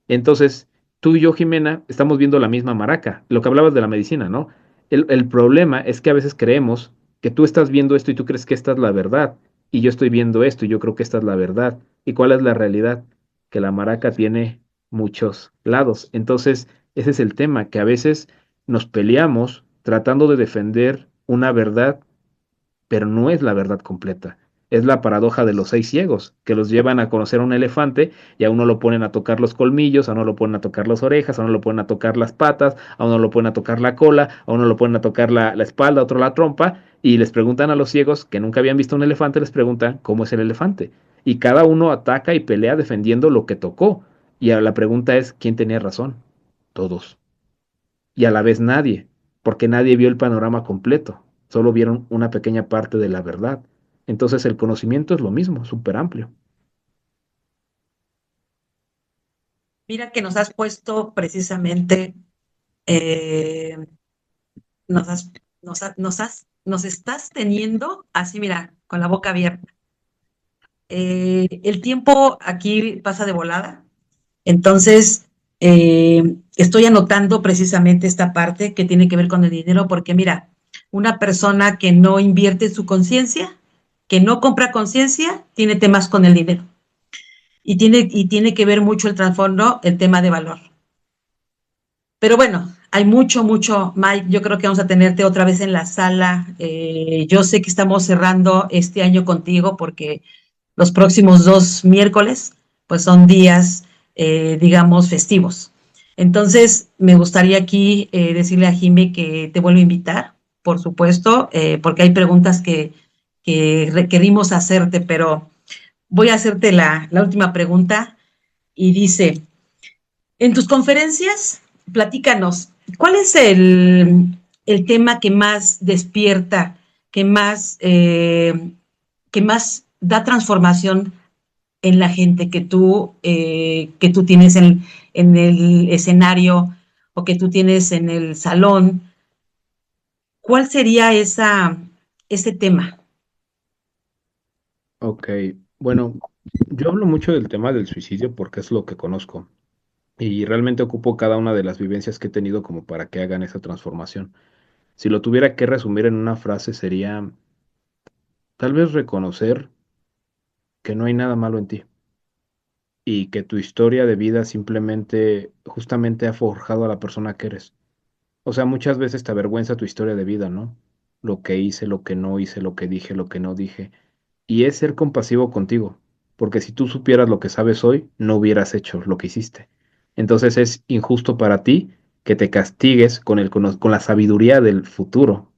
S4: Entonces, tú y yo, Jimena, estamos viendo la misma maraca, lo que hablabas de la medicina, ¿no? El problema es que a veces creemos que tú estás viendo esto y tú crees que esta es la verdad, y yo estoy viendo esto y yo creo que esta es la verdad. ¿Y cuál es la realidad? Que la maraca tiene muchos lados. Entonces, ese es el tema, que a veces nos peleamos tratando de defender una verdad pero no es la verdad completa. Es la paradoja de los 6 ciegos, que los llevan a conocer a un elefante y a uno lo ponen a tocar los colmillos, a uno lo ponen a tocar las orejas, a uno lo ponen a tocar las patas, a uno lo ponen a tocar la cola, a uno lo ponen a tocar la espalda, a otro la trompa, y les preguntan a los ciegos que nunca habían visto un elefante, les preguntan cómo es el elefante. Y cada uno ataca y pelea defendiendo lo que tocó. Y la pregunta es, ¿quién tenía razón? Todos y a la vez nadie, porque nadie vio el panorama completo, solo vieron una pequeña parte de la verdad. Entonces el conocimiento es lo mismo, súper amplio.
S2: Mira que nos has puesto precisamente, eh, nos has, nos estás teniendo así, mira, con la boca abierta. El tiempo aquí pasa de volada, entonces estoy anotando precisamente esta parte que tiene que ver con el dinero, porque mira, una persona que no invierte su conciencia, que no compra conciencia, tiene temas con el dinero. Y tiene que ver mucho el trasfondo, el tema de valor. Pero bueno, hay mucho, mucho, Mike. Yo creo que vamos a tenerte otra vez en la sala. Yo sé que estamos cerrando este año contigo porque los próximos 2 miércoles, pues son días, digamos, festivos. Entonces, me gustaría aquí decirle a Jimmy que te vuelvo a invitar, por supuesto, porque hay preguntas que requerimos hacerte, pero voy a hacerte la última pregunta y dice, en tus conferencias, platícanos, ¿cuál es el tema que más despierta, que más, que más da transformación en la gente que tú tienes en el escenario o que tú tienes en el salón? ¿Cuál sería ese tema?
S4: Ok, bueno, yo hablo mucho del tema del suicidio porque es lo que conozco y realmente ocupo cada una de las vivencias que he tenido como para que hagan esa transformación. Si lo tuviera que resumir en una frase sería tal vez reconocer que no hay nada malo en ti y que tu historia de vida simplemente justamente ha forjado a la persona que eres. O sea, muchas veces te avergüenza tu historia de vida, ¿no? Lo que hice, lo que no hice, lo que dije, lo que no dije. Y es ser compasivo contigo, porque si tú supieras lo que sabes hoy, no hubieras hecho lo que hiciste. Entonces es injusto para ti que te castigues con la sabiduría del futuro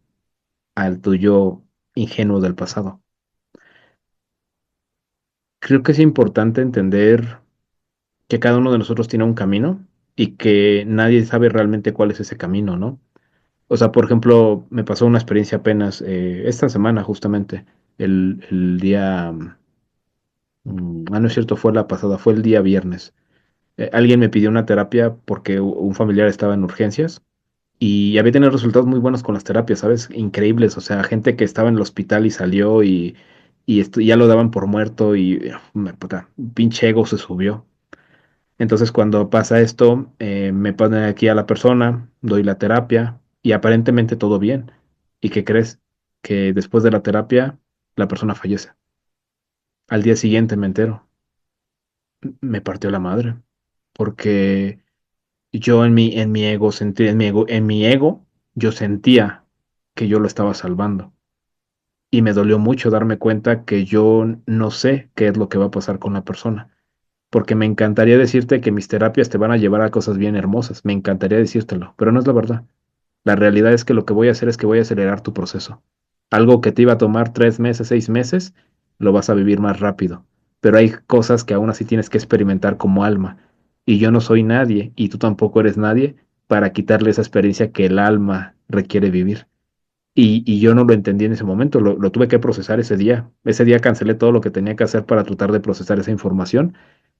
S4: al tuyo ingenuo del pasado. Creo que es importante entender que cada uno de nosotros tiene un camino y que nadie sabe realmente cuál es ese camino, ¿no? O sea, por ejemplo, me pasó una experiencia apenas esta semana, justamente, el día, no es cierto, fue la pasada, fue el día viernes. Alguien me pidió una terapia porque un familiar estaba en urgencias y había tenido resultados muy buenos con las terapias, ¿sabes? Increíbles, o sea, gente que estaba en el hospital y salió y esto, ya lo daban por muerto y puta, un pinche ego se subió. Entonces, cuando pasa esto, me ponen aquí a la persona, doy la terapia y aparentemente todo bien. ¿Y qué crees? Que después de la terapia, la persona fallece. Al día siguiente me entero. Me partió la madre. Porque yo en mi ego sentí, en mi ego, yo sentía que yo lo estaba salvando. Y me dolió mucho darme cuenta que yo no sé qué es lo que va a pasar con la persona. Porque me encantaría decirte que mis terapias te van a llevar a cosas bien hermosas, me encantaría decírtelo, pero no es la verdad. La realidad es que lo que voy a hacer es que voy a acelerar tu proceso. Algo que te iba a tomar 3 meses, 6 meses, lo vas a vivir más rápido. Pero hay cosas que aún así tienes que experimentar como alma. Y yo no soy nadie, y tú tampoco eres nadie, para quitarle esa experiencia que el alma requiere vivir. Y yo no lo entendí en ese momento, lo tuve que procesar ese día. Ese día cancelé todo lo que tenía que hacer para tratar de procesar esa información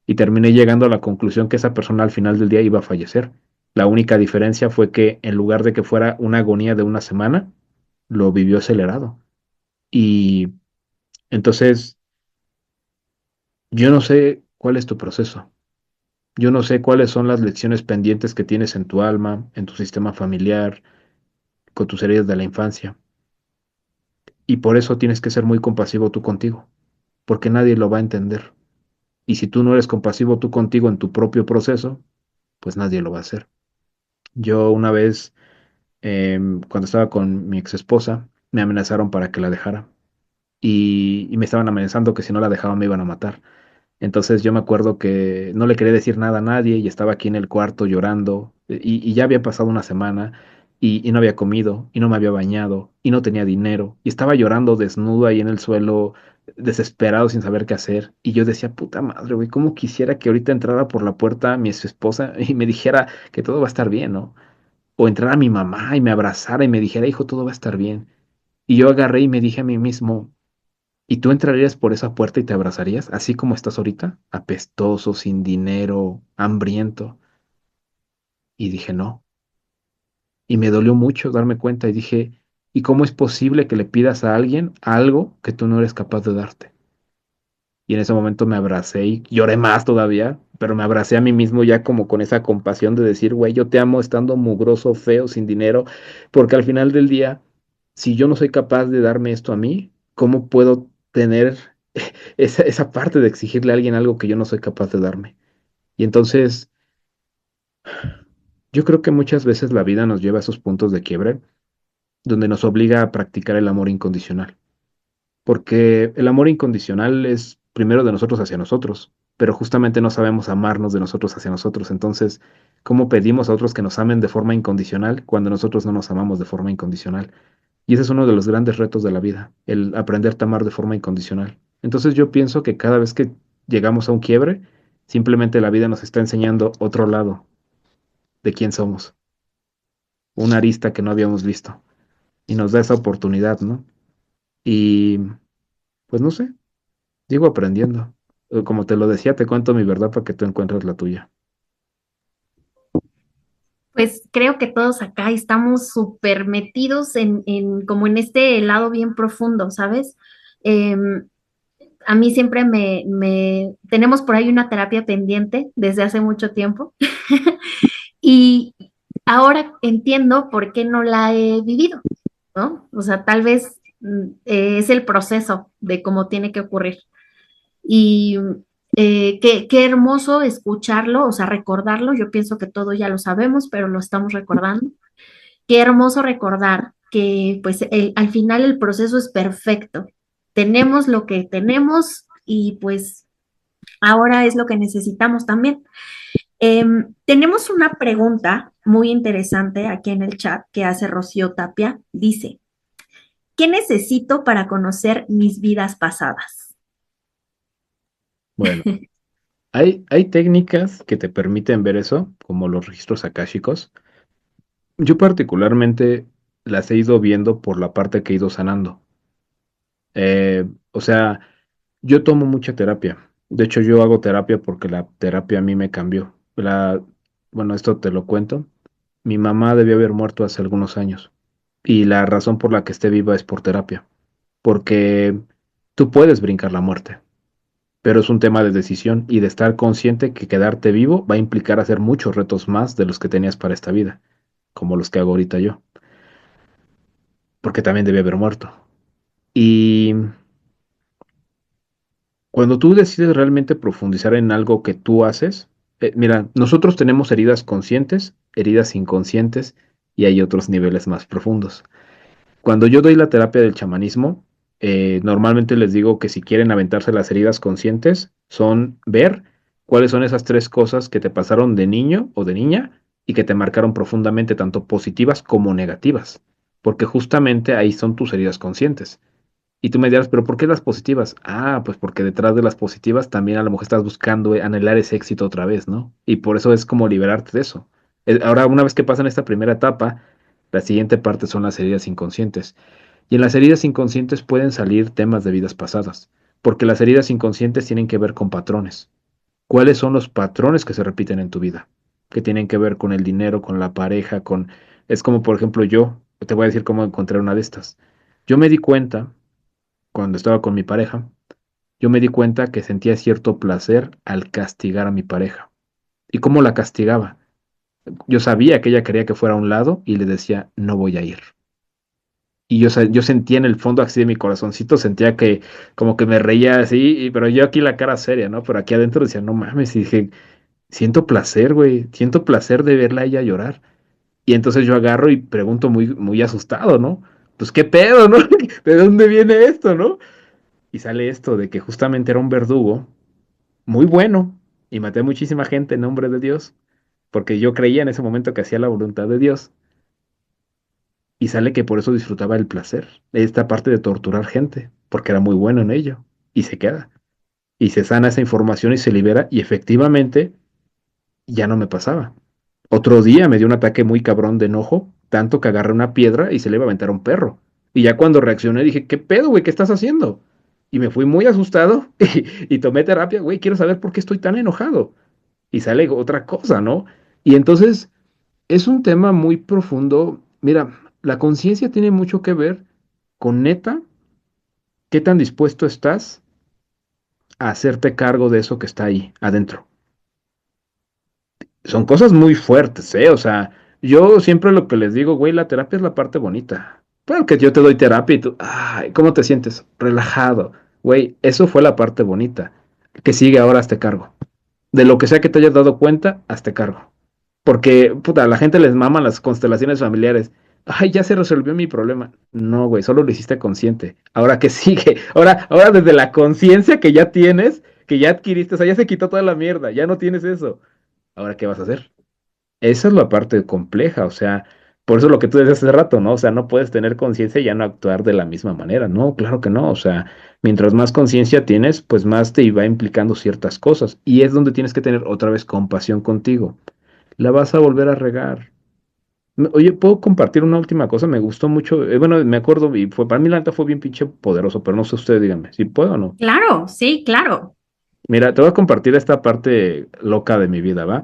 S4: y terminé llegando a la conclusión que esa persona al final del día iba a fallecer. La única diferencia fue que en lugar de que fuera una agonía de una semana, lo vivió acelerado. Y entonces, yo no sé cuál es tu proceso. Yo no sé cuáles son las lecciones pendientes que tienes en tu alma, en tu sistema familiar, con tus heridas de la infancia. Y por eso tienes que ser muy compasivo tú contigo, porque nadie lo va a entender. Y si tú no eres compasivo tú contigo en tu propio proceso, pues nadie lo va a hacer. Yo una vez, cuando estaba con mi ex esposa, me amenazaron para que la dejara. Y me estaban amenazando que si no la dejaba me iban a matar. Entonces yo me acuerdo que no le quería decir nada a nadie y estaba aquí en el cuarto llorando y ya había pasado una semana y no había comido y no me había bañado y no tenía dinero y estaba llorando desnudo ahí en el suelo, desesperado sin saber qué hacer. Y yo decía, puta madre, güey, cómo quisiera que ahorita entrara por la puerta mi ex esposa y me dijera que todo va a estar bien, ¿no? O entrara mi mamá y me abrazara y me dijera, hijo, todo va a estar bien. Y yo agarré y me dije a mí mismo, ¿y tú entrarías por esa puerta y te abrazarías, así como estás ahorita? Apestoso, sin dinero, hambriento. Y dije, no. Y me dolió mucho darme cuenta y dije, ¿y cómo es posible que le pidas a alguien algo que tú no eres capaz de darte? Y en ese momento me abracé y lloré más todavía, pero me abracé a mí mismo ya como con esa compasión de decir, güey, yo te amo estando mugroso, feo, sin dinero, porque al final del día, si yo no soy capaz de darme esto a mí, ¿cómo puedo tener esa parte de exigirle a alguien algo que yo no soy capaz de darme? Y entonces, yo creo que muchas veces la vida nos lleva a esos puntos de quiebre donde nos obliga a practicar el amor incondicional. Porque el amor incondicional es primero de nosotros hacia nosotros, pero justamente no sabemos amarnos de nosotros hacia nosotros. Entonces, ¿cómo pedimos a otros que nos amen de forma incondicional cuando nosotros no nos amamos de forma incondicional? Y ese es uno de los grandes retos de la vida, el aprender a amar de forma incondicional. Entonces yo pienso que cada vez que llegamos a un quiebre, simplemente la vida nos está enseñando otro lado de quién somos, una arista que no habíamos visto, y nos da esa oportunidad, ¿no? Y pues no sé, sigo aprendiendo. Como te lo decía, te cuento mi verdad para que tú encuentres la tuya.
S3: Pues creo que todos acá estamos súper metidos como en este lado bien profundo, ¿sabes? Em, a mí siempre tenemos por ahí una terapia pendiente desde hace mucho tiempo y ahora entiendo por qué no la he vivido, ¿no? O sea, tal vez es el proceso de cómo tiene que ocurrir. Y qué hermoso escucharlo, o sea, recordarlo. Yo pienso que todo ya lo sabemos, pero lo estamos recordando. Qué hermoso recordar que pues al final el proceso es perfecto. Tenemos lo que tenemos y pues ahora es lo que necesitamos también. Tenemos una pregunta muy interesante aquí en el chat que hace Rocío Tapia. Dice, ¿qué necesito para conocer mis vidas pasadas?
S4: Bueno, hay técnicas que te permiten ver eso, como los registros akáshicos. Yo particularmente las he ido viendo por la parte que he ido sanando. O sea, yo tomo mucha terapia. De hecho, yo hago terapia porque la terapia a mí me cambió. Bueno, esto te lo cuento. Mi mamá debió haber muerto hace algunos años. Y la razón por la que esté viva es por terapia. Porque tú puedes brincar la muerte, pero es un tema de decisión y de estar consciente que quedarte vivo va a implicar hacer muchos retos más de los que tenías para esta vida, como los que hago ahorita yo, porque también debí haber muerto. Y cuando tú decides realmente profundizar en algo que tú haces, mira, nosotros tenemos heridas conscientes, heridas inconscientes y hay otros niveles más profundos. Cuando yo doy la terapia del chamanismo, normalmente les digo que si quieren aventarse las heridas conscientes, son ver cuáles son esas tres cosas que te pasaron de niño o de niña y que te marcaron profundamente, tanto positivas como negativas, porque justamente ahí son tus heridas conscientes. Y tú me dirás, pero ¿por qué las positivas? Ah, pues porque detrás de las positivas también a lo mejor estás buscando anhelar ese éxito otra vez, ¿no? Y por eso es como liberarte de eso. Ahora, una vez que pasan esta primera etapa, la siguiente parte son las heridas inconscientes. Y en las heridas inconscientes pueden salir temas de vidas pasadas, porque las heridas inconscientes tienen que ver con patrones. ¿Cuáles son los patrones que se repiten en tu vida? Que tienen que ver con el dinero, con la pareja, con... Es como, por ejemplo, yo, te voy a decir cómo encontré una de estas. Yo me di cuenta, cuando estaba con mi pareja, yo me di cuenta que sentía cierto placer al castigar a mi pareja. ¿Y cómo la castigaba? Yo sabía que ella quería que fuera a un lado y le decía, no voy a ir. Y yo sentía en el fondo así de mi corazoncito, sentía que como que me reía así, pero yo aquí la cara seria, ¿no? Pero aquí adentro decía, no mames, y dije, siento placer, güey, siento placer de verla a ella llorar. Y entonces yo agarro y pregunto muy, muy asustado, ¿no? Pues qué pedo, ¿no? ¿De dónde viene esto, no? Y sale esto de que justamente era un verdugo muy bueno y maté a muchísima gente en nombre de Dios, porque yo creía en ese momento que hacía la voluntad de Dios. Y sale que por eso disfrutaba el placer, esta parte de torturar gente, porque era muy bueno en ello. Y se queda. Y se sana esa información y se libera. Y efectivamente ya no me pasaba. Otro día me dio un ataque muy cabrón de enojo, tanto que agarré una piedra y se le iba a aventar a un perro. Y ya cuando reaccioné dije, ¿qué pedo, güey? ¿Qué estás haciendo? Y me fui muy asustado y tomé terapia, güey, quiero saber por qué estoy tan enojado. Y sale otra cosa, ¿no? Y entonces es un tema muy profundo. Mira, la conciencia tiene mucho que ver con neta, qué tan dispuesto estás a hacerte cargo de eso que está ahí adentro. Son cosas muy fuertes, ¿eh? O sea, yo siempre lo que les digo, güey, la terapia es la parte bonita. Claro que yo te doy terapia y tú, ay, ¿cómo te sientes? Relajado. Güey, eso fue la parte bonita. Que sigue ahora, hazte cargo. De lo que sea que te hayas dado cuenta, hazte cargo. Porque, puta, a la gente les maman las constelaciones familiares. Ay, ya se resolvió mi problema. No, güey, solo lo hiciste consciente. Ahora que sigue. Ahora desde la conciencia que ya tienes, que ya adquiriste, o sea, ya se quitó toda la mierda, ya no tienes eso. Ahora, ¿qué vas a hacer? Esa es la parte compleja, o sea, por eso lo que tú decías hace rato, ¿no? O sea, no puedes tener conciencia y ya no actuar de la misma manera. No, claro que no. O sea, mientras más conciencia tienes, pues más te va implicando ciertas cosas. Y es donde tienes que tener otra vez compasión contigo. La vas a volver a regar. Oye, ¿puedo compartir una última cosa? Me gustó mucho. Bueno, me acuerdo y fue, para mí la neta fue bien pinche poderoso, pero no sé ustedes, díganme, si puedo o no.
S3: Claro, sí, claro.
S4: Mira, te voy a compartir esta parte loca de mi vida, ¿va?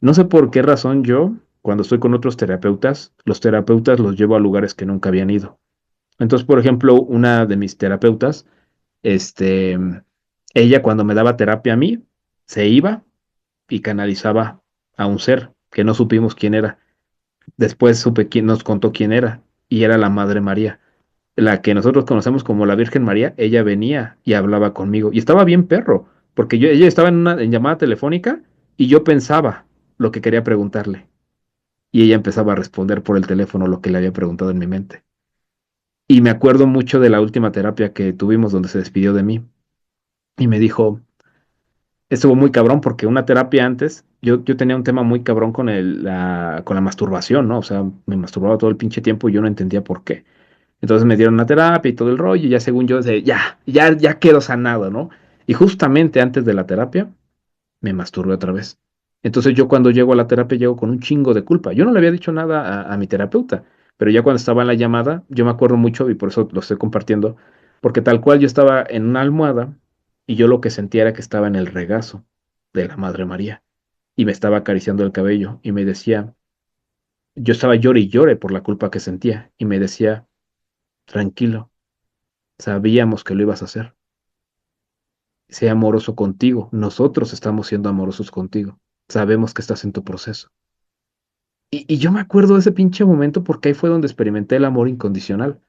S4: No sé por qué razón yo, cuando estoy con otros terapeutas, los terapeutas los llevo a lugares que nunca habían ido. Entonces, por ejemplo, una de mis terapeutas, este, ella cuando me daba terapia a mí, se iba y canalizaba a un ser que no supimos quién era. Después supe quién nos contó quién era, y era la Madre María, la que nosotros conocemos como la Virgen María. Ella venía y hablaba conmigo, y estaba bien perro, porque ella estaba en una en llamada telefónica y yo pensaba lo que quería preguntarle, y ella empezaba a responder por el teléfono lo que le había preguntado en mi mente. Y me acuerdo mucho de la última terapia que tuvimos donde se despidió de mí y me dijo, estuvo muy cabrón porque una terapia antes, yo tenía un tema muy cabrón con con la masturbación, ¿no? O sea, me masturbaba todo el pinche tiempo y yo no entendía por qué. Entonces me dieron una terapia y todo el rollo, y ya según yo, ya quedo sanado, ¿no? Y justamente antes de la terapia, me masturbé otra vez. Entonces yo cuando llego a la terapia llego con un chingo de culpa. Yo no le había dicho nada a mi terapeuta, pero ya cuando estaba en la llamada, yo me acuerdo mucho y por eso lo estoy compartiendo, porque tal cual yo estaba en una almohada y yo lo que sentía era que estaba en el regazo de la Madre María y me estaba acariciando el cabello y me decía, yo estaba llore y llore por la culpa que sentía y me decía, tranquilo, sabíamos que lo ibas a hacer. Sea amoroso contigo. Nosotros estamos siendo amorosos contigo. Sabemos que estás en tu proceso. Y yo me acuerdo de ese pinche momento porque ahí fue donde experimenté el amor incondicional.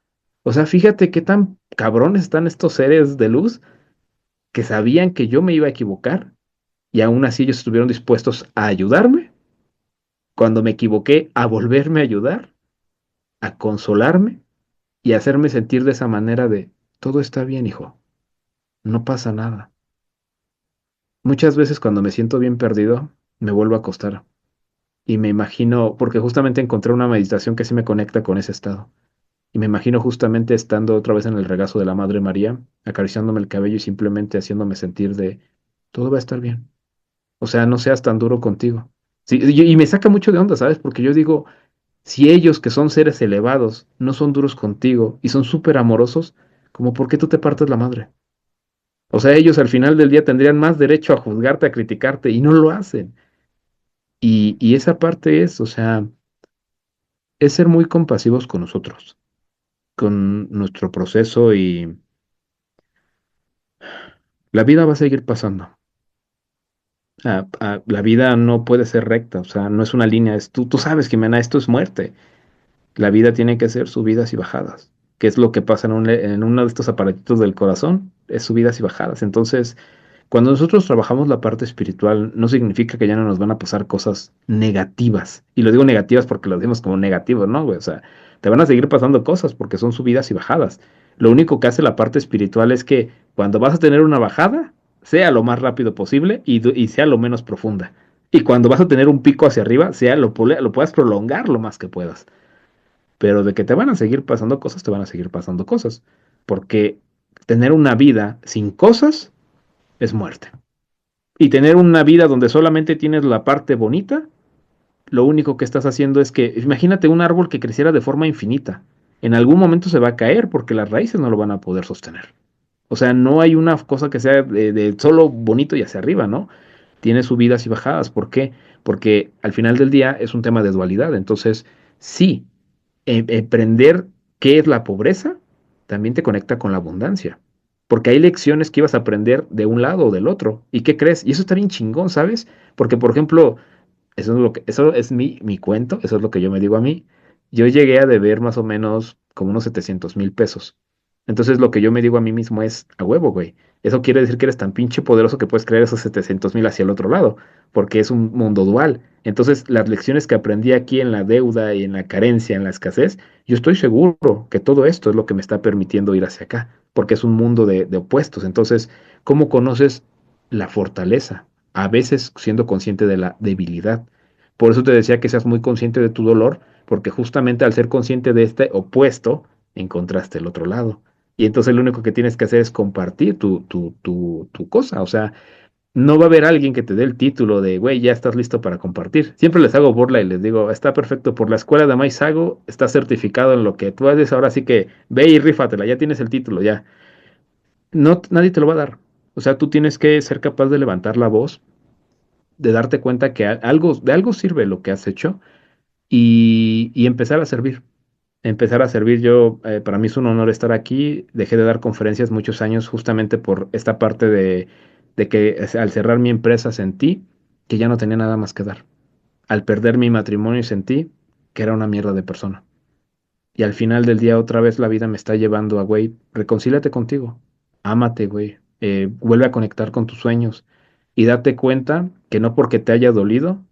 S4: O sea, fíjate qué tan cabrones están estos seres de luz que sabían que yo me iba a equivocar y aún así ellos estuvieron dispuestos a ayudarme cuando me equivoqué, a volverme a ayudar, a consolarme y a hacerme sentir de esa manera de, todo está bien, hijo, no pasa nada. Muchas veces cuando me siento bien perdido, me vuelvo a acostar Y me imagino, porque justamente encontré una meditación que sí me conecta con ese estado. Y me imagino justamente estando otra vez en el regazo de la Madre María, acariciándome el cabello y simplemente haciéndome sentir de, todo va a estar bien. O sea, no seas tan duro contigo. Sí, y me saca mucho de onda, ¿sabes? Porque yo digo, si ellos que son seres elevados no son duros contigo y son súper amorosos, ¿cómo por qué tú te partes la madre? O sea, ellos al final del día tendrían más derecho a juzgarte, a criticarte y no lo hacen. Y esa parte es, o sea, es ser muy compasivos con nosotros, con nuestro proceso y la vida va a seguir pasando. La vida no puede ser recta, o sea, no es una línea, tú sabes, Jimena, esto es muerte. La vida tiene que ser subidas y bajadas, que es lo que pasa en uno de estos aparatitos del corazón, es subidas y bajadas. Entonces, cuando nosotros trabajamos la parte espiritual, no significa que ya no nos van a pasar cosas negativas. Y lo digo negativas porque lo decimos como negativo, ¿no, güey? O sea, te van a seguir pasando cosas porque son subidas y bajadas. Lo único que hace la parte espiritual es que cuando vas a tener una bajada, sea lo más rápido posible y sea lo menos profunda. Y cuando vas a tener un pico hacia arriba, lo puedas prolongar lo más que puedas. Pero de que te van a seguir pasando cosas, te van a seguir pasando cosas. Porque tener una vida sin cosas es muerte. Y tener una vida donde solamente tienes la parte bonita, lo único que estás haciendo es que, imagínate un árbol que creciera de forma infinita. En algún momento se va a caer porque las raíces no lo van a poder sostener. O sea, no hay una cosa que sea de solo bonito y hacia arriba, ¿no? Tiene subidas y bajadas. ¿Por qué? Porque al final del día es un tema de dualidad. Entonces, sí, aprender qué es la pobreza también te conecta con la abundancia. Porque hay lecciones que ibas a aprender de un lado o del otro. ¿Y qué crees? Y eso está bien chingón, ¿sabes? Porque, por ejemplo, eso es mi cuento, eso es lo que yo me digo a mí. Yo llegué a deber más o menos como unos 700,000 pesos. Entonces lo que yo me digo a mí mismo es, a huevo, güey. Eso quiere decir que eres tan pinche poderoso que puedes creer esos 700,000 hacia el otro lado, porque es un mundo dual. Entonces las lecciones que aprendí aquí en la deuda y en la carencia, en la escasez, yo estoy seguro que todo esto es lo que me está permitiendo ir hacia acá, porque es un mundo de opuestos. Entonces, ¿cómo conoces la fortaleza? A veces siendo consciente de la debilidad. Por eso te decía que seas muy consciente de tu dolor, porque justamente al ser consciente de este opuesto, encontraste el otro lado. Y entonces lo único que tienes que hacer es compartir tu cosa. O sea, no va a haber alguien que te dé el título de, güey, ya estás listo para compartir. Siempre les hago burla y les digo, está perfecto, por la escuela de Maizago, está certificado en lo que tú haces, ahora sí que ve y rífatela, ya tienes el título, ya. No, nadie te lo va a dar. O sea, tú tienes que ser capaz de levantar la voz, de darte cuenta que de algo sirve lo que has hecho y empezar a servir. Empezar a servir yo, para mí es un honor estar aquí. Dejé de dar conferencias muchos años justamente por esta parte de que al cerrar mi empresa sentí que ya no tenía nada más que dar. Al perder mi matrimonio sentí que era una mierda de persona. Y al final del día otra vez la vida me está llevando a, güey, reconcíliate contigo, ámate, güey, vuelve a conectar con tus sueños y date cuenta que no porque te haya dolido,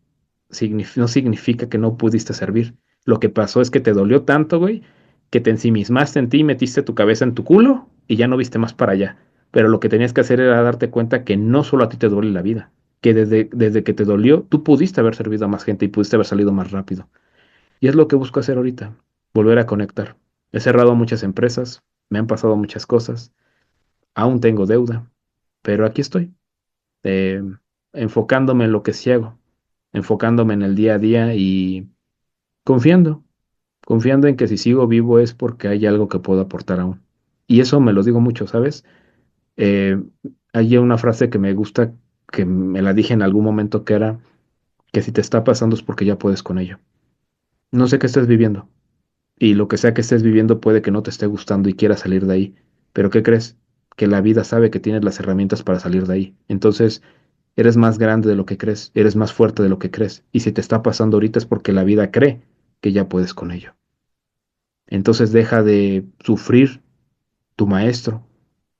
S4: no significa que no pudiste servir. Lo que pasó es que te dolió tanto, güey, que te ensimismaste en ti, metiste tu cabeza en tu culo y ya no viste más para allá. Pero lo que tenías que hacer era darte cuenta que no solo a ti te duele la vida, que desde que te dolió, tú pudiste haber servido a más gente y pudiste haber salido más rápido. Y es lo que busco hacer ahorita, volver a conectar. He cerrado muchas empresas, me han pasado muchas cosas, aún tengo deuda, pero aquí estoy, eh, enfocándome en lo que sí hago, enfocándome en el día a día y confiando, confiando en que si sigo vivo es porque hay algo que puedo aportar aún. Y eso me lo digo mucho, ¿sabes? Eh, Hay una frase que me gusta, que me la dije en algún momento, que era que si te está pasando es porque ya puedes con ello. No sé qué estés viviendo. Y lo que sea que estés viviendo puede que no te esté gustando y quieras salir de ahí. Pero ¿qué crees? Que la vida sabe que tienes las herramientas para salir de ahí. Entonces, eres más grande de lo que crees, eres más fuerte de lo que crees. Y si te está pasando ahorita es porque la vida cree que ya puedes con ello. Entonces deja de sufrir tu maestro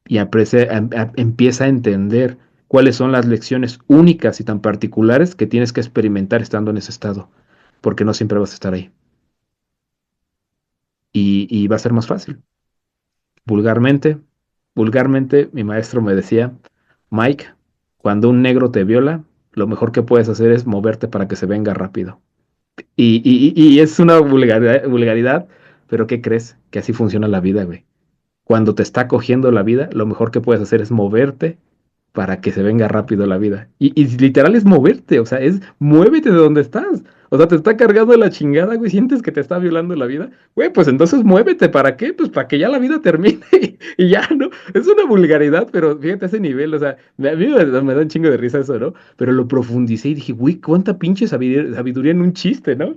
S4: y empieza a entender cuáles son las lecciones únicas y tan particulares que tienes que experimentar estando en ese estado, porque no siempre vas a estar ahí. Y va a ser más fácil. Vulgarmente, vulgarmente, mi maestro me decía, Mike, cuando un negro te viola, lo mejor que puedes hacer es moverte para que se venga rápido. Y es una vulgaridad, pero ¿qué crees? Que así funciona la vida, güey. Cuando te está cogiendo la vida, lo mejor que puedes hacer es moverte para que se venga rápido la vida. Y literal es moverte, o sea, es muévete de donde estás. O sea, te está cargando la chingada, güey, sientes que te está violando la vida. Güey, pues entonces muévete, ¿para qué? Pues para que ya la vida termine y ya, ¿no? Es una vulgaridad, pero fíjate ese nivel, o sea, a mí me da un chingo de risa eso, ¿no? Pero lo profundicé y dije, güey, cuánta pinche sabiduría en un chiste, ¿no?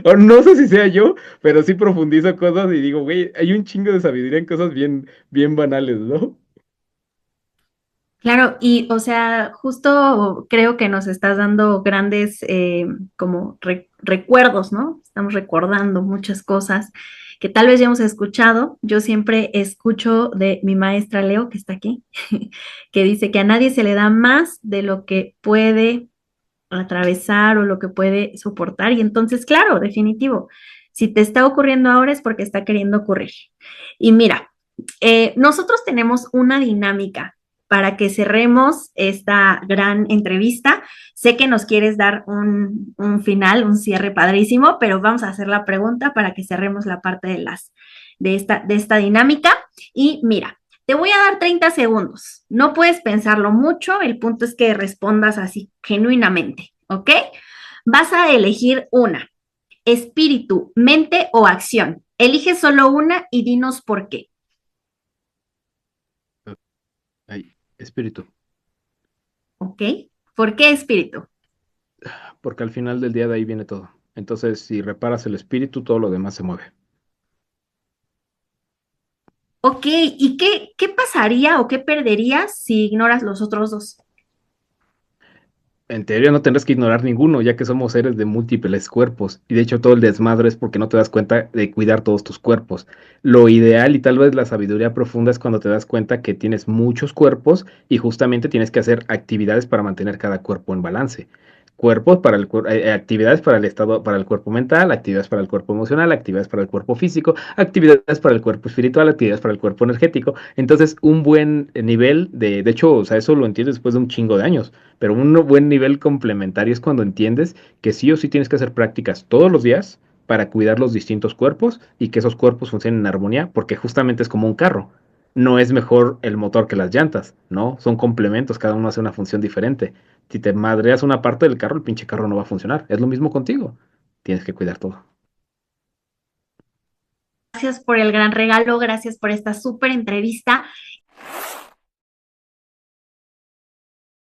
S4: O no sé si sea yo, pero sí profundizo cosas y digo, güey, hay un chingo de sabiduría en cosas bien, bien banales, ¿no?
S3: Claro, y o sea, justo creo que nos estás dando grandes como recuerdos, ¿no? Estamos recordando muchas cosas que tal vez ya hemos escuchado. Yo siempre escucho de mi maestra Leo, que está aquí, que dice que a nadie se le da más de lo que puede atravesar o lo que puede soportar. Y entonces, claro, definitivo, si te está ocurriendo ahora es porque está queriendo ocurrir. Y mira, nosotros tenemos una dinámica para que cerremos esta gran entrevista. Sé que nos quieres dar un final, un cierre padrísimo, pero vamos a hacer la pregunta para que cerremos la parte de esta dinámica. Y mira, te voy a dar 30 segundos. No puedes pensarlo mucho, el punto es que respondas así genuinamente, ¿ok? Vas a elegir una, espíritu, mente o acción. Elige solo una y dinos por qué.
S4: Ay, espíritu,
S3: ¿Ok? ¿Por qué espíritu?
S4: porque al final del día de ahí viene todo. Entonces, si reparas el espíritu, todo lo demás se mueve.
S3: Ok, ¿y qué pasaría o qué perderías si ignoras los otros dos?
S4: En teoría no tendrás que ignorar ninguno, ya que somos seres de múltiples cuerpos. Y de hecho todo el desmadre es porque no te das cuenta de cuidar todos tus cuerpos. Lo ideal y tal vez la sabiduría profunda es cuando te das cuenta que tienes muchos cuerpos y justamente tienes que hacer actividades para mantener cada cuerpo en balance. Cuerpos para actividades para el estado, para el cuerpo mental, actividades para el cuerpo emocional, actividades para el cuerpo físico, actividades para el cuerpo espiritual, actividades para el cuerpo energético. Entonces, un buen nivel de hecho, o sea, eso lo entiendes después de un chingo de años. Pero un buen nivel complementario es cuando entiendes que sí o sí tienes que hacer prácticas todos los días para cuidar los distintos cuerpos y que esos cuerpos funcionen en armonía, porque justamente es como un carro. No es mejor el motor que las llantas, ¿no? Son complementos, cada uno hace una función diferente. Si te madreas una parte del carro, el pinche carro no va a funcionar. Es lo mismo contigo. Tienes que cuidar todo.
S3: Gracias por el gran regalo, gracias por esta súper entrevista.